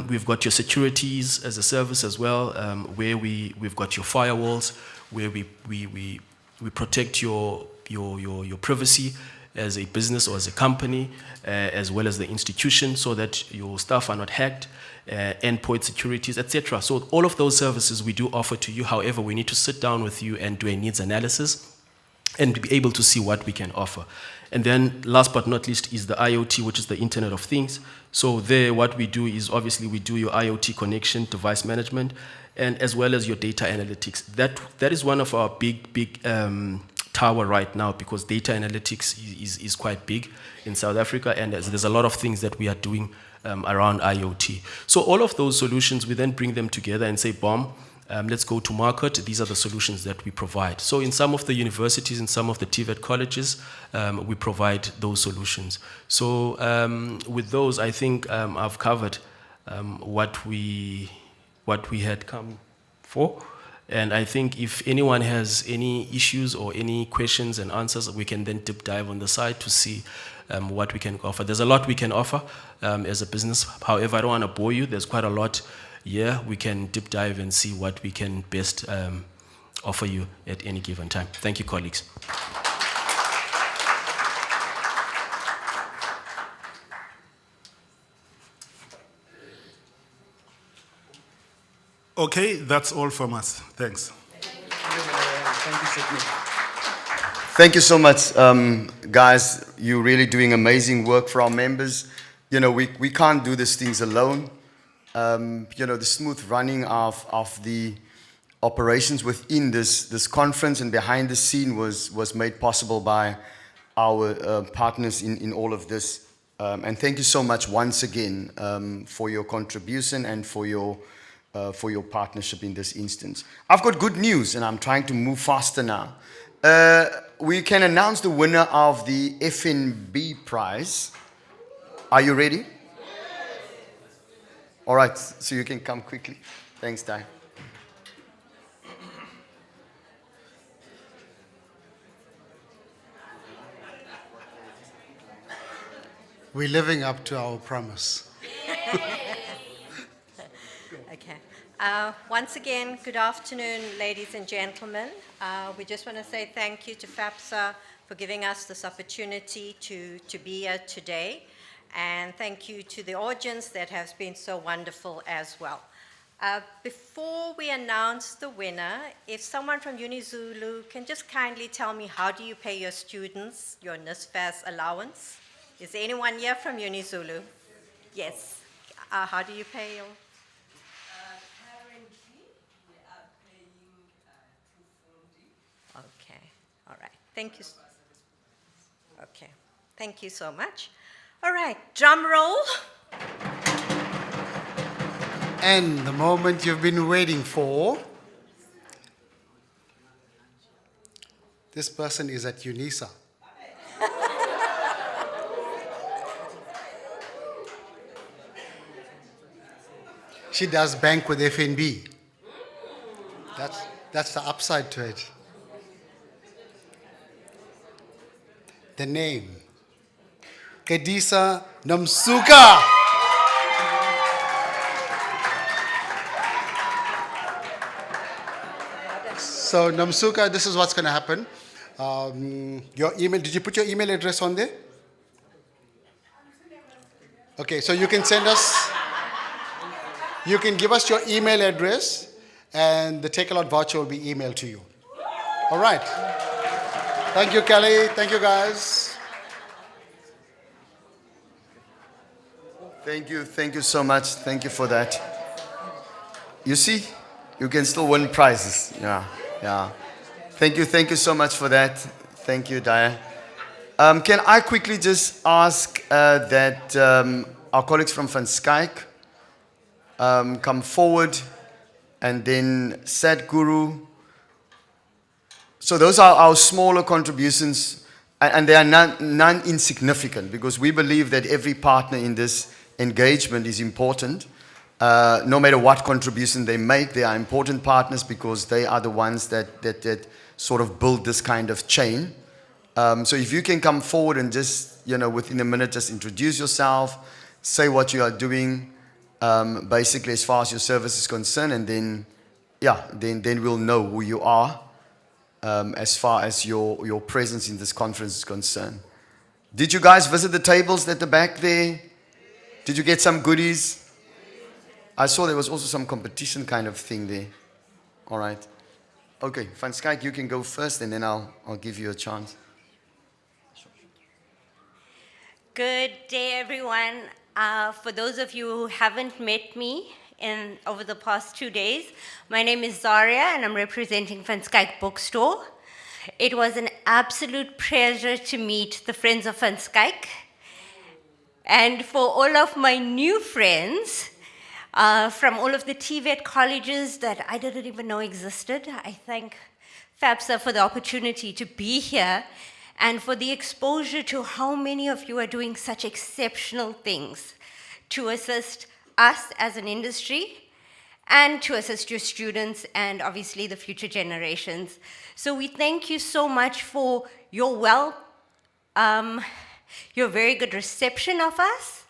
we've got your securities as a service as well, where we've got your firewalls, where we protect your privacy as a business or as a company, as well as the institution, so that your staff are not hacked, endpoint securities, etc. So all of those services we do offer to you. However, we need to sit down with you and do a needs analysis and be able to see what we can offer. And then last but not least is the IoT, which is the Internet of Things. So there, what we do is obviously we do your IoT connection, device management, and as well as your data analytics. That is one of our big tower right now, because data analytics is quite big in South Africa, and there's a lot of things that we are doing around IoT. So all of those solutions, we then bring them together and say, BOM, let's go to market. These are the solutions that we provide. So in some of the universities, in some of the TVET colleges, we provide those solutions. So with those, I think I've covered what we had come for. And I think if anyone has any issues or any questions and answers, we can then deep dive on the side to see what we can offer. There's a lot we can offer as a business. However, I don't want to bore you. There's quite a lot. Yeah, we can deep dive and see what we can best offer you at any given time. Thank you, colleagues. Okay, that's all from us. Thanks. Thank you so much, guys. You're really doing amazing work for our members. You know, we can't do these things alone. You know, the smooth running of the operations within this conference and behind the scene was made possible by our partners in all of this. And thank you so much once again for your contribution and for your partnership in this instance. I've got good news, and I'm trying to move faster now. We can announce the winner of the FNB prize. Are you ready? All right, so you can come quickly. Thanks, Dai. We're living up to our promise. Okay. Once again, good afternoon, ladies and gentlemen. We just want to say thank you to FAPSA for giving us this opportunity to be here today. And thank you to the audience that has been so wonderful as well. Before we announce the winner, if someone from UniZulu can just kindly tell me, how do you pay your students your NSFAS allowance? Is there anyone here from UniZulu? Yes. How do you pay your... Okay, all right. Thank you. Okay, thank you so much. All right, drum roll. And the moment you've been waiting for. This person is at UNISA. She does bank with FNB. That's the upside to it. The name, Kedisa Namsuka. So Namsuka, this is what's going to happen. Your email, did you put your email address on there? Okay, so you can send us, you can give us your email address and the Take A Lot voucher will be emailed to you. All right. Thank you, Kelly. Thank you, guys. Thank you so much. Thank you for that. You see, you can still win prizes. Yeah, yeah. Thank you so much for that. Thank you, Daya. Can I quickly just ask that our colleagues from Van Skyke come forward, and then Sadhguru. So those are our smaller contributions, and they are none insignificant, because we believe that every partner in this engagement is important. No matter what contribution they make, they are important partners, because they are the ones that sort of build this kind of chain. So if you can come forward and just, within a minute, just introduce yourself, say what you are doing, basically as far as your service is concerned, and then, then we'll know who you are as far as your presence in this conference is concerned. Did you guys visit the tables at the back there? Did you get some goodies? I saw there was also some competition kind of thing there. All right. Okay, Van Skyke, you can go first, and then I'll give you a chance. Good day, everyone. For those of you who haven't met me over the past 2 days, my name is Zaria, and I'm representing Van Skyke Bookstore. It was an absolute pleasure to meet the friends of Van Skyke. And for all of my new friends, from all of the TVET colleges that I didn't even know existed, I thank FAPSA for the opportunity to be here and for the exposure to how many of you are doing such exceptional things to assist us as an industry and to assist your students and obviously the future generations. So we thank you so much for your very good reception of us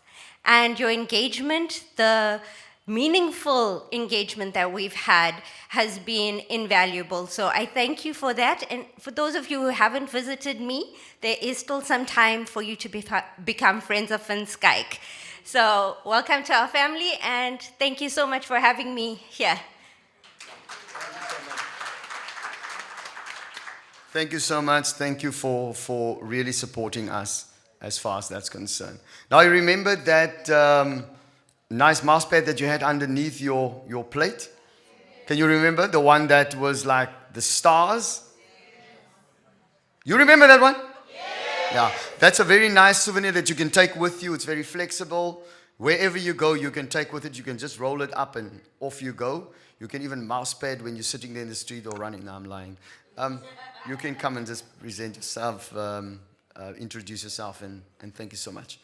and your engagement. The meaningful engagement that we've had has been invaluable. So I thank you for that. And for those of you who haven't visited me, there is still some time for you to become friends of Van Skyke. So welcome to our family, and thank you so much for having me here. Thank you so much. Thank you for really supporting us as far as that's concerned. Now, you remember that nice mouse pad that you had underneath your plate? Can you remember the one that was like the stars? You remember that one? Yeah, that's a very nice souvenir that you can take with you. It's very flexible. Wherever you go, you can take with it. You can just roll it up and off you go. You can even mouse pad when you're sitting there in the street or running. No, I'm lying. You can come and just present yourself, introduce yourself, and thank you so much.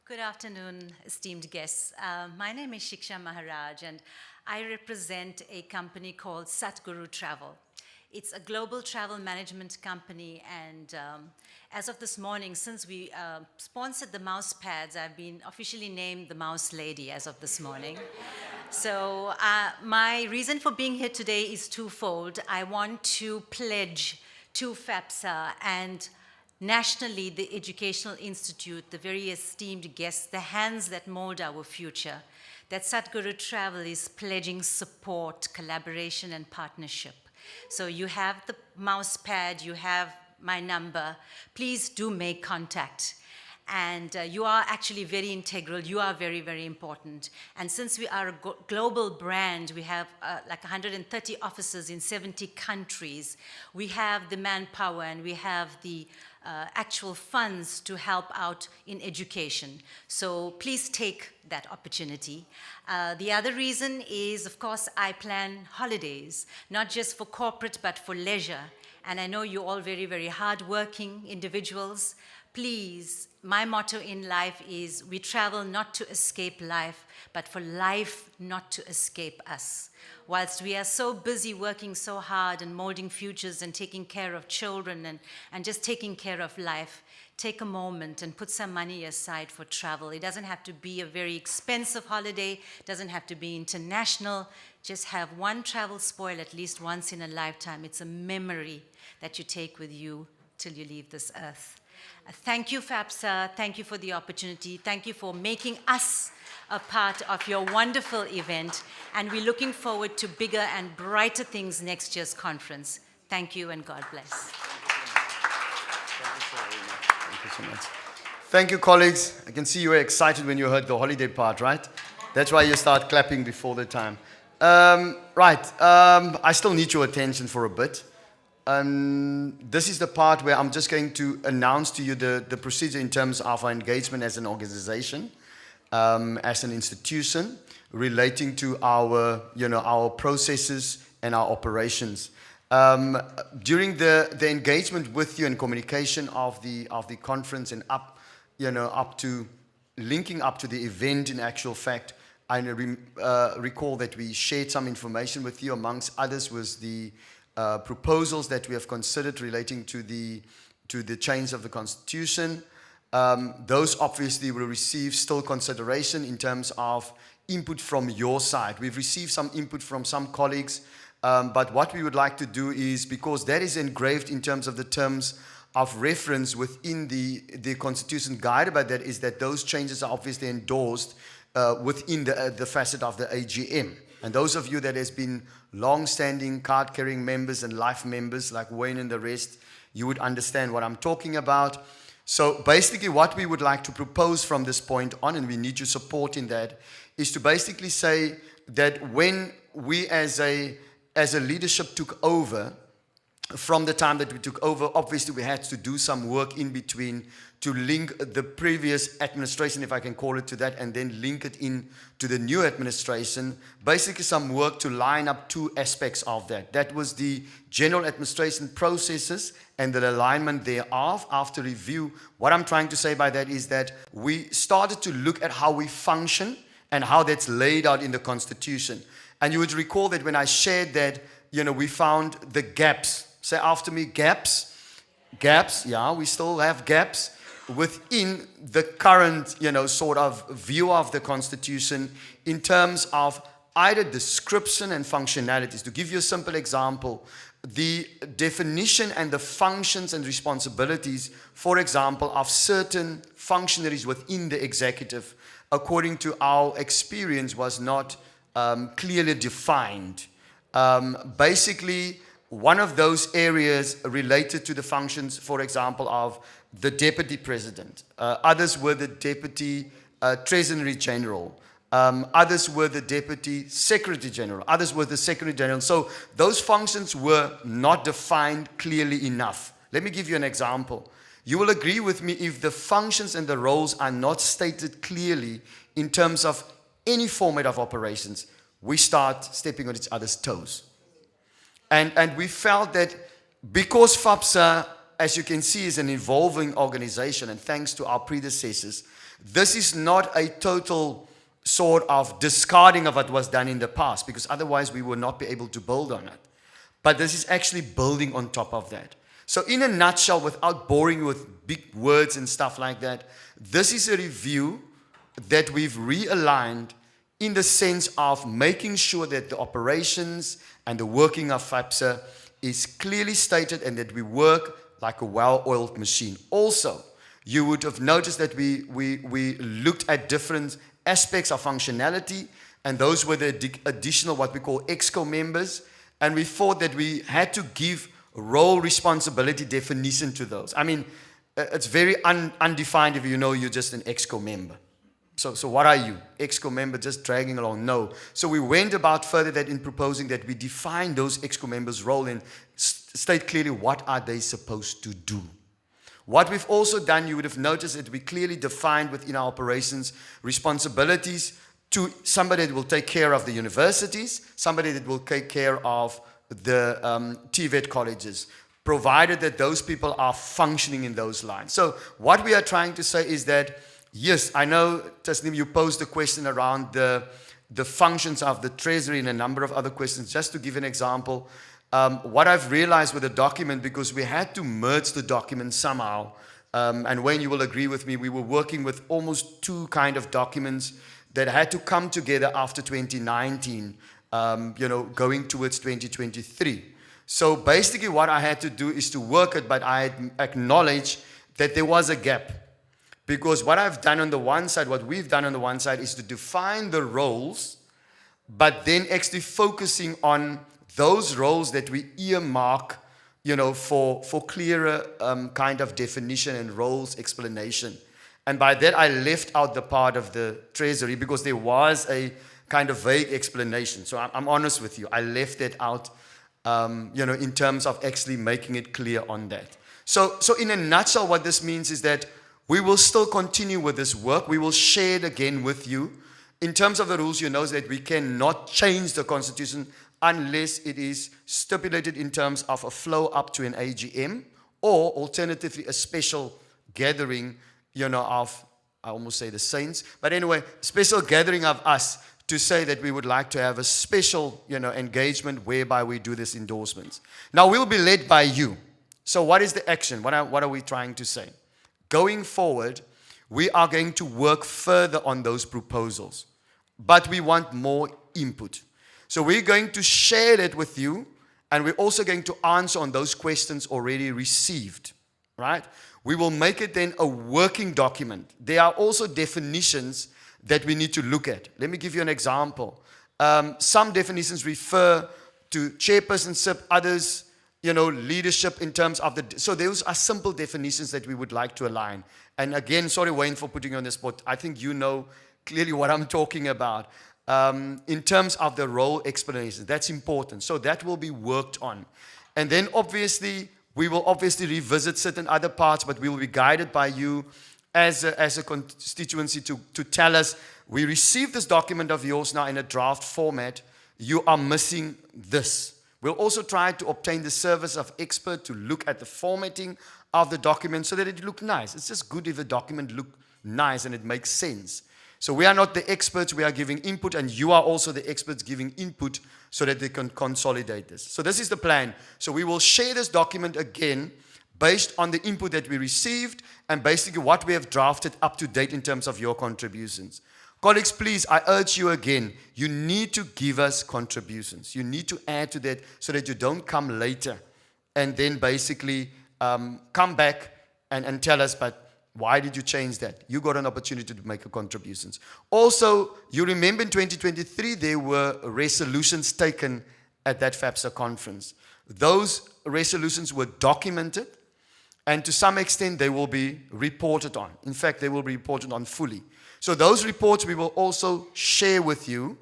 Good afternoon, esteemed guests. My name is Shiksha Maharaj, and I represent a company called Sadhguru Travel. It's a global travel management company, and as of this morning, since we sponsored the mouse pads, I've been officially named the Mouse Lady as of this morning. So my reason for being here today is twofold. I want to pledge to FAPSA and nationally, the Educational Institute, the very esteemed guests, the hands that mold our future, that Sadhguru Travel is pledging support, collaboration, and partnership. So you have the mouse pad, you have my number. Please do make contact. And you are actually very integral. You are very, very important. And since we are a global brand, we have like 130 offices in 70 countries. We have the manpower and we have the actual funds to help out in education. So please take that opportunity. The other reason is, of course, I plan holidays, not just for corporate, but for leisure. And I know you're all very, very hardworking individuals. Please, my motto in life is we travel not to escape life, but for life not to escape us. Whilst we are so busy working so hard and molding futures and taking care of children and just taking care of life, take a moment and put some money aside for travel. It doesn't have to be a very expensive holiday, it doesn't have to be international. Just have one travel spoil at least once in a lifetime. It's a memory that you take with you till you leave this earth. Thank you, FAPSA. Thank you for the opportunity. Thank you for making us a part of your wonderful event. And we're looking forward to bigger and brighter things next year's conference. Thank you and God bless. Thank you so much. Thank you, colleagues. I can see you were excited when you heard the holiday part, right? That's why you start clapping before the time. I still need your attention for a bit. This is the part where I'm just going to announce to you the procedure in terms of our engagement as an organization, as an institution, relating to our processes and our operations. During the engagement with you and communication of the conference and linking up to the event, in actual fact, I recall that we shared some information with you. Amongst others was the proposals that we have considered relating to the change of the Constitution. Those obviously will receive still consideration in terms of input from your side. We've received some input from some colleagues, but what we would like to do is, because that is engraved in terms of the terms of reference within the Constitution, guided by that, is that those changes are obviously endorsed within the facet of the AGM. And those of you that has been long-standing card-carrying members and life members like Wayne and the rest, you would understand what I'm talking about. So basically what we would like to propose from this point on, and we need your support in that, is to basically say that when we as a leadership took over, from the time that we took over, obviously we had to do some work in between to link the previous administration, if I can call it, to that, and then link it in to the new administration. Basically some work to line up two aspects of that. That was the general administration processes and the alignment thereof. After review, what I'm trying to say by that is that we started to look at how we function and how that's laid out in the Constitution. And you would recall that when I shared that, we found the gaps. Say after me, gaps. Gaps, yeah, we still have gaps within the current, sort of view of the Constitution in terms of either description and functionalities. To give you a simple example, the definition and the functions and responsibilities, for example, of certain functionaries within the executive, according to our experience, was not clearly defined. Basically, one of those areas related to the functions, for example, of the Deputy President. Others were the Deputy Treasury General. Others were the Deputy Secretary General. Others were the Secretary General. So those functions were not defined clearly enough. Let me give you an example. You will agree with me, if the functions and the roles are not stated clearly in terms of any format of operations, we start stepping on each other's toes. And we felt that because FAPSA, as you can see, is an evolving organization, and thanks to our predecessors, this is not a total sort of discarding of what was done in the past, because otherwise we will not be able to build on it. But this is actually building on top of that. So in a nutshell, without boring you with big words and stuff like that, this is a review that we've realigned in the sense of making sure that the operations and the working of FAPSA is clearly stated and that we work like a well-oiled machine. Also, you would have noticed that we looked at different aspects of functionality, and those were the additional what we call ExCo members, and we thought that we had to give role responsibility definition to those. I mean, it's very undefined if you're just an ExCo member. So what are you? ExCo member just dragging along? No. So we went about further that in proposing that we define those ExCo members' role and state clearly what are they supposed to do. What we've also done, you would have noticed that we clearly defined within our operations responsibilities to somebody that will take care of the universities, somebody that will take care of the TVET colleges, provided that those people are functioning in those lines. So what we are trying to say is that, yes, I know, Tasneem, you posed a question around the functions of the Treasury and a number of other questions. Just to give an example, what I've realized with the document, because we had to merge the document somehow, and Wayne, you will agree with me, we were working with almost two kind of documents that had to come together after 2019, going towards 2023. So basically what I had to do is to work it, but I acknowledge that there was a gap. Because what I've done on the one side, what we've done on the one side is to define the roles, but then actually focusing on those roles that we earmark, for clearer kind of definition and roles explanation. And by that, I left out the part of the treasury because there was a kind of vague explanation. So I'm honest with you. I left it out, in terms of actually making it clear on that. So in a nutshell, what this means is that we will still continue with this work. We will share it again with you. In terms of the rules, you know that we cannot change the constitution unless it is stipulated in terms of a flow up to an AGM, or alternatively a special gathering, of, I almost say the saints, but anyway, special gathering of us to say that we would like to have a special, engagement whereby we do this endorsements. Now, we'll be led by you. So what is the action? What are we trying to say? Going forward, we are going to work further on those proposals, but we want more input. So we're going to share it with you, and we're also going to answer on those questions already received, right? We will make it then a working document. There are also definitions that we need to look at. Let me give you an example. Some definitions refer to chairpersonship, others, leadership in terms of so those are simple definitions that we would like to align. And again, sorry, Wayne, for putting you on the spot. I think you know clearly what I'm talking about. In terms of the role explanation, that's important. So that will be worked on. And then obviously, we will obviously revisit certain other parts, but we will be guided by you as a constituency to tell us, we received this document of yours now in a draft format. You are missing this. We'll also try to obtain the service of expert to look at the formatting of the document so that it look nice. It's just good if the document look nice and it makes sense. So we are not the experts, we are giving input, and you are also the experts giving input so that they can consolidate this. So this is the plan. So we will share this document again based on the input that we received and basically what we have drafted up to date in terms of your contributions. Colleagues, please, I urge you again, you need to give us contributions. You need to add to that so that you don't come later and then basically come back and tell us, but why did you change that? You got an opportunity to make a contributions. Also, you remember in 2023, there were resolutions taken at that FAPSA conference. Those resolutions were documented, and to some extent, they will be reported on. In fact, they will be reported on fully. So those reports we will also share with you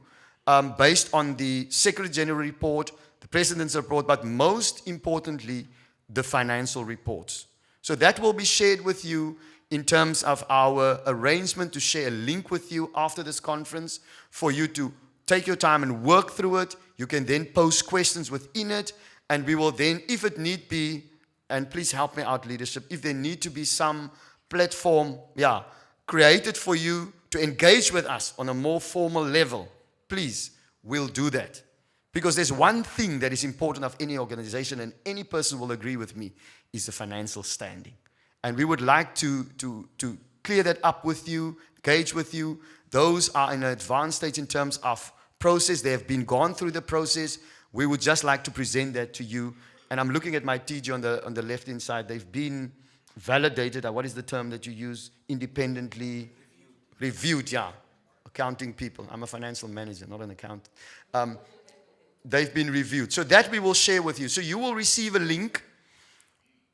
based on the Secretary General report, the President's report, but most importantly, the financial reports. So that will be shared with you in terms of our arrangement to share a link with you after this conference for you to take your time and work through it. You can then post questions within it, and we will then, if it need be, and please help me out, leadership, if there need to be some platform, created for you to engage with us on a more formal level, please, we'll do that. Because there's one thing that is important of any organization, and any person will agree with me, is the financial standing. And we would like to clear that up with you, engage with you. Those are in an advanced stage in terms of process. They have been gone through the process. We would just like to present that to you. And I'm looking at my TG on the left-hand side. They've been validated. What is the term that you use? Independently reviewed, accounting people. I'm a financial manager, not an accountant. They've been reviewed. So that we will share with you. So you will receive a link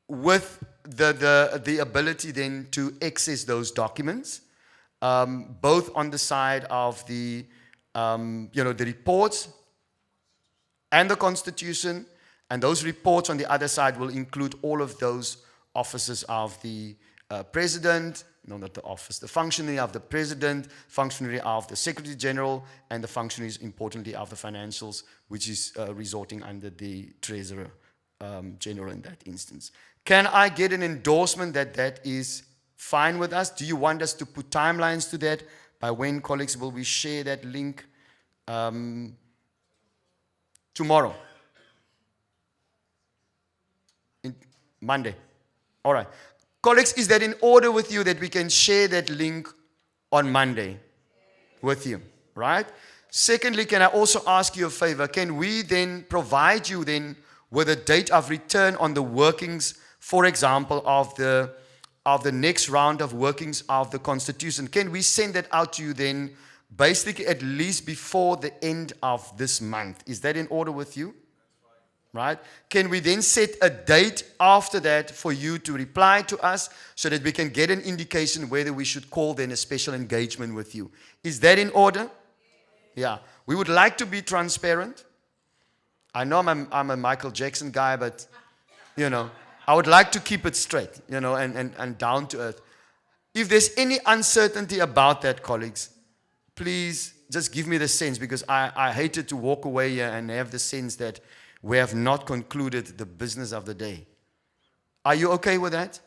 with the ability then to access those documents, both on the side of the the reports and the Constitution, and those reports on the other side will include all of those offices of the President, no, not the office, the functionary of the President, functionary of the Secretary General, and the functionaries, importantly, of the financials, which is resorting under the Treasurer General in that instance. Can I get an endorsement that that is fine with us? Do you want us to put timelines to that? By when, colleagues, will we share that link? Tomorrow. Monday. All right. Colleagues, is that in order with you that we can share that link on Monday with you? Right? Secondly, can I also ask you a favor? Can we then provide you then with a date of return on the workings, for example, of the next round of workings of the Constitution? Can we send that out to you then basically at least before the end of this month? Is that in order with you? right? Can we then set a date after that for you to reply to us so that we can get an indication whether we should call then a special engagement with you? Is that in order? Yeah. We would like to be transparent. I know I'm a Michael Jackson guy, but, I would like to keep it straight, and down to earth. If there's any uncertainty about that, colleagues, please just give me the sense, because I hated to walk away here and have the sense that we have not concluded the business of the day. Are you okay with that?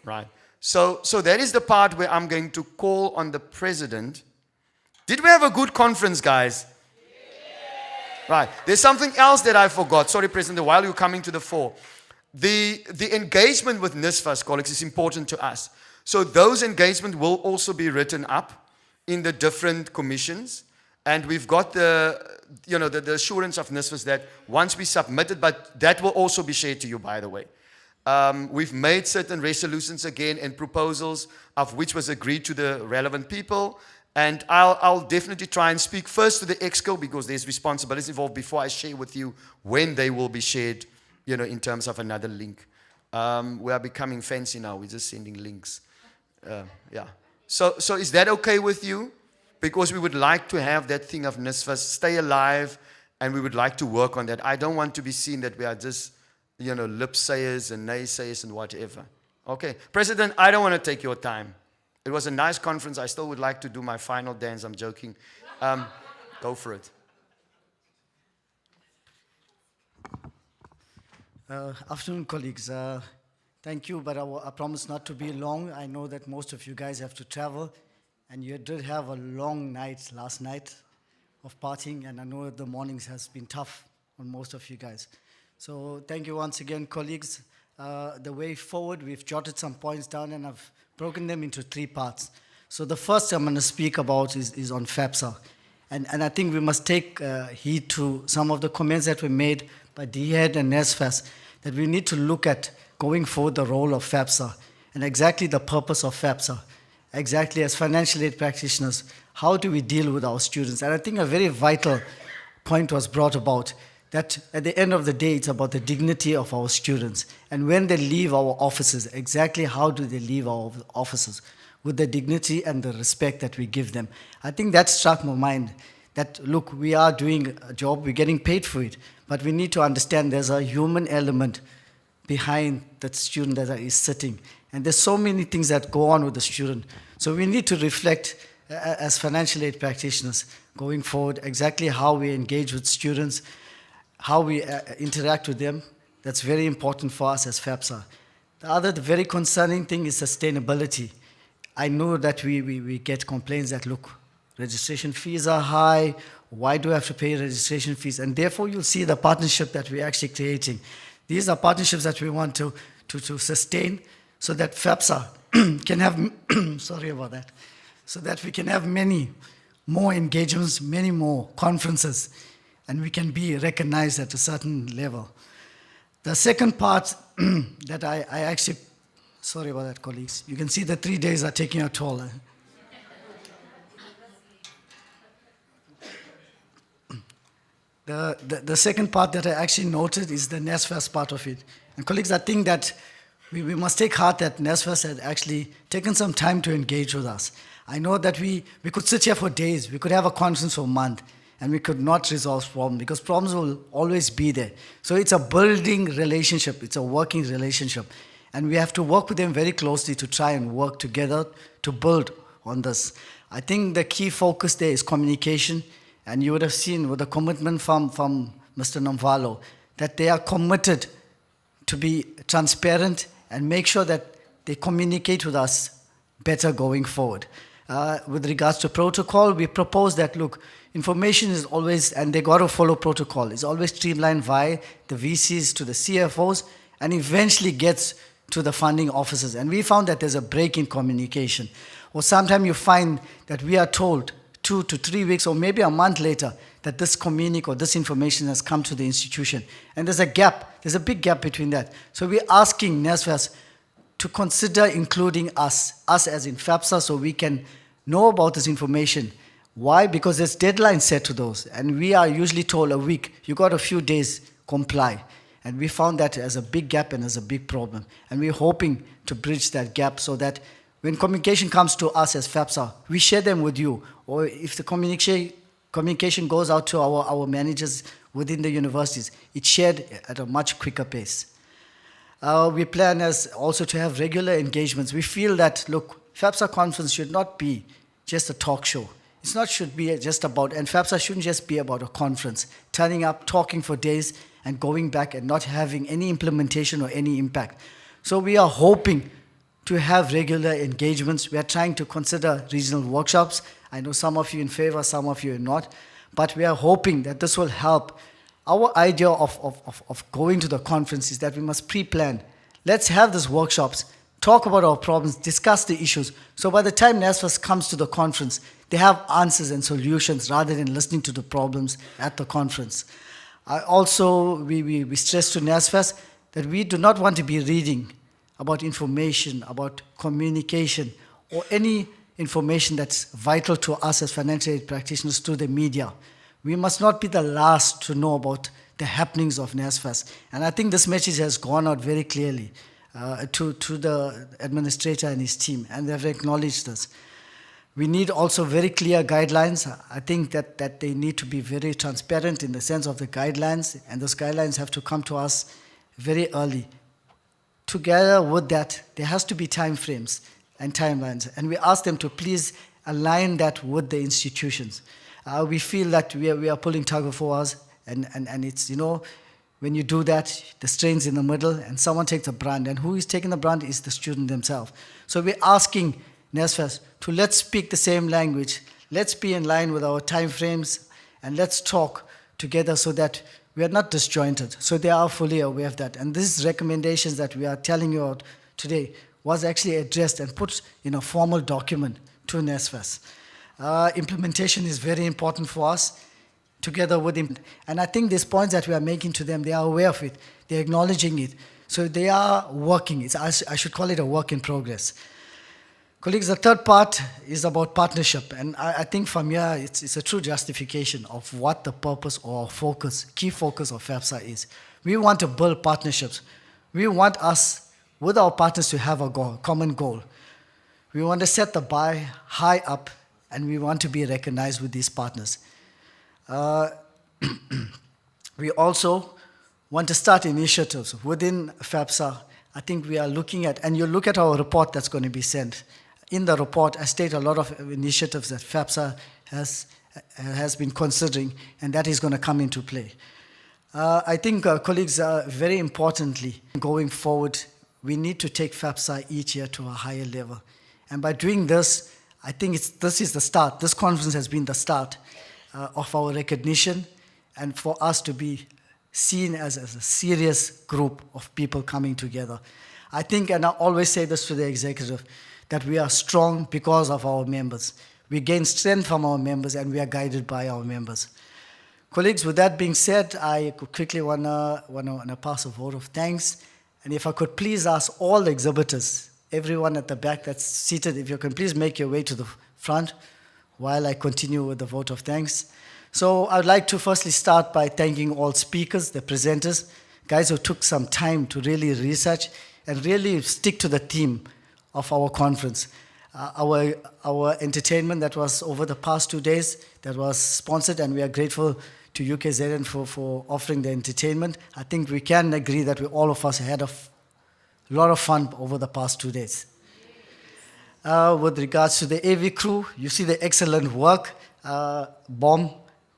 Right. So that is the part where I'm going to call on the president. Did we have a good conference, guys? Right. There's something else that I forgot. Sorry, President, while you're coming to the fore. The engagement with NSFAS, colleagues, is important to us. So those engagements will also be written up in the different commissions. And we've got the assurance of NSFAS that once we submit it, but that will also be shared to you, by the way. We've made certain resolutions again and proposals of which was agreed to the relevant people. And I'll definitely try and speak first to the EXCO because there's responsibilities involved before I share with you when they will be shared, in terms of another link. We are becoming fancy now. We're just sending links. Yeah. So is that okay with you? Because we would like to have that thing of NSFAS stay alive, and we would like to work on that. I don't want to be seen that we are just, lip sayers and naysayers and whatever. Okay. President, I don't want to take your time. It was a nice conference. I still would like to do my final dance. I'm joking. Go for it. Afternoon, colleagues. Thank you, but I promise not to be long. I know that most of you guys have to travel. And you did have a long night last night of partying, and I know the mornings has been tough on most of you guys. So thank you once again, colleagues. The way forward, we've jotted some points down, and I've broken them into 3 parts. So the first I'm going to speak about is on FAPSA. And I think we must take heed to some of the comments that were made by DHEAD and NSFAS, that we need to look at going forward the role of FAPSA and exactly the purpose of FAPSA. Exactly, as financial aid practitioners, how do we deal with our students? And I think a very vital point was brought about, that at the end of the day, it's about the dignity of our students. And when they leave our offices, exactly how do they leave our offices? With the dignity and the respect that we give them. I think that struck my mind, that look, we are doing a job, we're getting paid for it, but we need to understand there's a human element behind that student that is sitting. And there's so many things that go on with the student. So we need to reflect as financial aid practitioners going forward exactly how we engage with students, how we interact with them. That's very important for us as FAPSA. The very concerning thing is sustainability. I know that we get complaints that, look, registration fees are high, why do I have to pay registration fees? And therefore you'll see the partnership that we're actually creating. These are partnerships that we want to sustain, so that FAPSA can have, sorry about that, so that we can have many more engagements, many more conferences, and we can be recognized at a certain level. The second part that I actually, sorry about that, colleagues. You can see the 3 days are taking a toll. The second part that I actually noted is the NSFAS part of it. And colleagues, I think that we must take heart that NSFAS had actually taken some time to engage with us. I know that we could sit here for days, we could have a conference for a month, and we could not resolve problems, because problems will always be there. So it's a building relationship, it's a working relationship. And we have to work with them very closely to try and work together to build on this. I think the key focus there is communication, and you would have seen with the commitment from Mr. Nomvalo that they are committed to be transparent and make sure that they communicate with us better going forward. With regards to protocol, we propose that, look, information is always, and they got to follow protocol, it's always streamlined via the VCs to the CFOs and eventually gets to the funding officers. And we found that there's a break in communication. Or sometimes you find that we are told 2 to 3 weeks or maybe a month later that this communique or this information has come to the institution. And there's a gap, there's a big gap between that. So we're asking NSFAS to consider including us as in FAPSA, so we can know about this information. Why? Because there's deadlines set to those, and we are usually told a week. You got a few days, comply. And we found that as a big gap and as a big problem. And we're hoping to bridge that gap so that when communication comes to us as FAPSA, we share them with you. Or if the communication goes out to our managers within the universities, it's shared at a much quicker pace. We plan as also to have regular engagements. We feel that, look, FAPSA Conference should not be just a talk show. It's not should be just about, and FAPSA shouldn't just be about a conference, turning up, talking for days, and going back and not having any implementation or any impact. So we are hoping to have regular engagements. We are trying to consider regional workshops. I know some of you in favor, some of you are not, but we are hoping that this will help. Our idea of going to the conference is that we must pre-plan. Let's have these workshops, talk about our problems, discuss the issues. So by the time NSFAS comes to the conference, they have answers and solutions rather than listening to the problems at the conference. We stress to NSFAS that we do not want to be reading about information, about communication, or any information that's vital to us as financial aid practitioners through the media. We must not be the last to know about the happenings of NSFAS. And I think this message has gone out very clearly to the administrator and his team, and they've acknowledged this. We need also very clear guidelines. I think that they need to be very transparent in the sense of the guidelines, and those guidelines have to come to us very early. Together with that, there has to be time frames and timelines, and we ask them to please align that with the institutions. We feel that we are pulling tug of wars, and it's, you know, when you do that, the strain's in the middle, and someone takes the brunt, and who is taking the brunt is the student themselves. So we're asking NSFAS to let's speak the same language, let's be in line with our time frames, and let's talk together so that we are not disjointed. So they are fully aware of that. And these recommendations that we are telling you out today was actually addressed and put in a formal document to NSFAS. Implementation is very important for us, together with him. And I think these points that we are making to them, they are aware of it, they're acknowledging it. So they are working. I should call it a work in progress. Colleagues, the third part is about partnership, and I think from here it's a true justification of what the purpose or focus, key focus of FAPSA is. We want to build partnerships. We want us, with our partners, to have a goal, common goal. We want to set the bar high up, and we want to be recognized with these partners. We also want to start initiatives within FAPSA. I think we are looking at, and you look at our report that's going to be sent. In the report, I state a lot of initiatives that FAPSA has been considering, and that is going to come into play. I think, colleagues, very importantly, going forward, we need to take FAPSA each year to a higher level. And by doing this, I think this is the start. This conference has been the start of our recognition, and for us to be seen as a serious group of people coming together. I think, and I always say this to the executive, that we are strong because of our members. We gain strength from our members, and we are guided by our members. Colleagues, with that being said, I could quickly wanna pass a vote of thanks. And if I could please ask all the exhibitors, everyone at the back that's seated, if you can please make your way to the front while I continue with the vote of thanks. So I'd like to firstly start by thanking all speakers, the presenters, guys who took some time to really research and really stick to the theme of our conference. Our entertainment that was over the past 2 days, that was sponsored, and we are grateful to UKZN for offering the entertainment. I think we can agree that all of us had a lot of fun over the past 2 days. With regards to the AV crew, you see the excellent work. Bomb,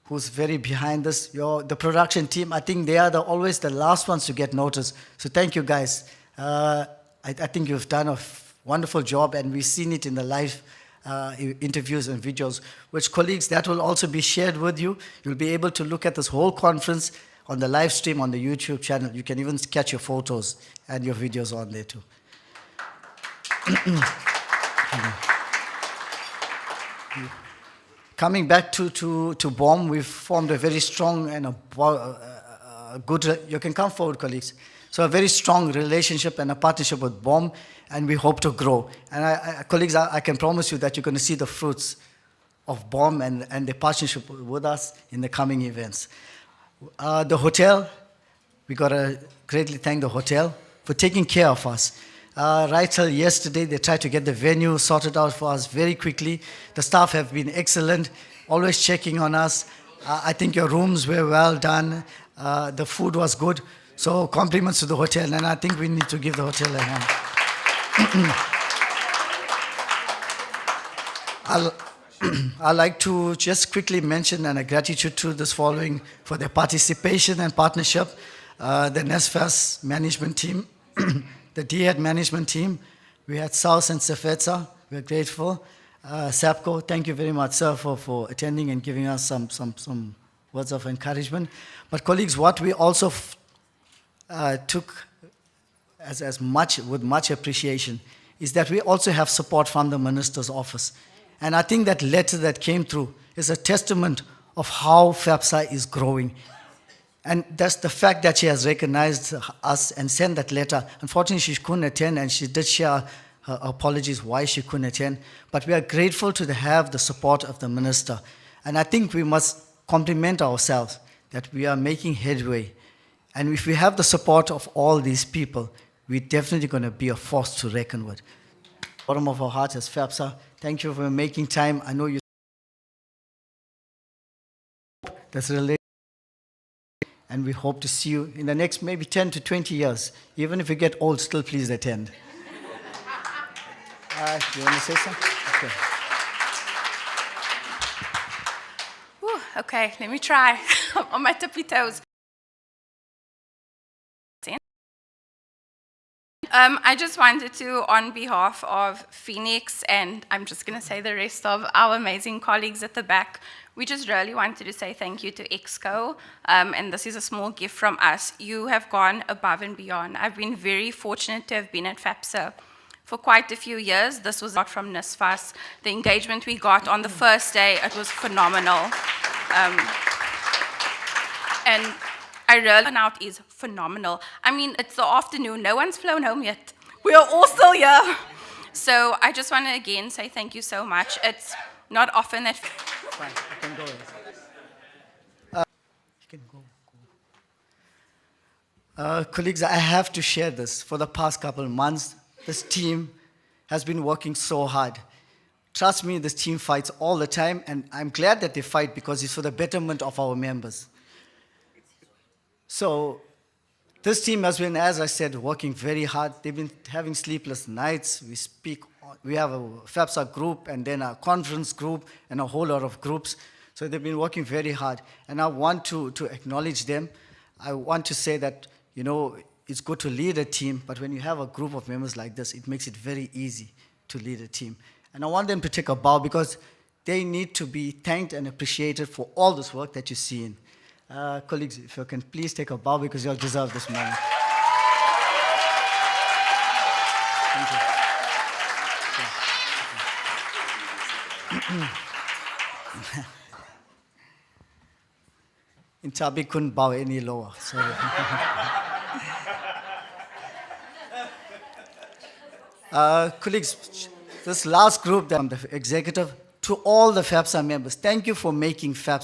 who's very behind this. The production team, I think they are always the last ones to get noticed. So thank you, guys. I think you've done a wonderful job, and we've seen it in the live interviews and videos, which, colleagues, that will also be shared with you. You'll be able to look at this whole conference on the live stream on the YouTube channel. You can even catch your photos and your videos on there too. Coming back to BOM, we've formed a very strong and a good, you can come forward, colleagues. So a very strong relationship and a partnership with BOM, and we hope to grow. And colleagues, I can promise you that you're going to see the fruits of BOM and the partnership with us in the coming events. The hotel, We got to greatly thank the hotel for taking care of us. Right till yesterday, they tried to get the venue sorted out for us very quickly. The staff have been excellent, always checking on us. I think your rooms were well done. The food was good. So compliments to the hotel, and I think we need to give the hotel a hand. I'd like to just quickly mention and a gratitude to this following for their participation and partnership. The NSFAS management team, the DHEAD management team, we had South and Sefetsa, we're grateful. SAPCO, thank you very much, sir, for attending and giving us some words of encouragement. But colleagues, what we also took as much, with much appreciation, is that we also have support from the Minister's office. And I think that letter that came through is a testament of how FAPSA is growing. And that's the fact that she has recognized us and sent that letter. Unfortunately, she couldn't attend, and she did share her apologies why she couldn't attend. But we are grateful to have the support of the Minister. And I think we must compliment ourselves that we are making headway. And if we have the support of all these people, we're definitely going to be a force to reckon with. Bottom of our heart as FAPSA, thank you for making time. I know you. That's related. And we hope to see you in the next maybe 10 to 20 years. Even if you get old, still please attend. You want to say something? Okay. Whew, okay, let me try. I'm on my tippy toes. I just wanted to, on behalf of Phoenix, and I'm just going to say the rest of our amazing colleagues at the back, we just really wanted to say thank you to EXCO, and this is a small gift from us. You have gone above and beyond. I've been very fortunate to have been at FAPSA for quite a few years. This was out from NSFAS. The engagement we got on the first day, it was phenomenal. And I really turnout is phenomenal. I mean, it's the afternoon. No one's flown home yet. We are all still here. So I just want to again say thank you so much. It's not often that. Fine, I can go. You can go. Colleagues, I have to share this. For the past couple of months, this team has been working so hard. Trust me, this team fights all the time, and I'm glad that they fight because it's for the betterment of our members. So this team has been, as I said, working very hard. They've been having sleepless nights. We have a FAPSA group and then a conference group and a whole lot of groups. So they've been working very hard. And I want to acknowledge them. I want to say that, you know, it's good to lead a team, but when you have a group of members like this, it makes it very easy to lead a team. And I want them to take a bow because they need to be thanked and appreciated for all this work that you see in. Colleagues, if you can please take a bow because you all deserve this moment. Thank you. In Chabi couldn't bow any lower. Sorry. Colleagues, this last group, the executive, to all the FAPSA members, thank you for making FAPSA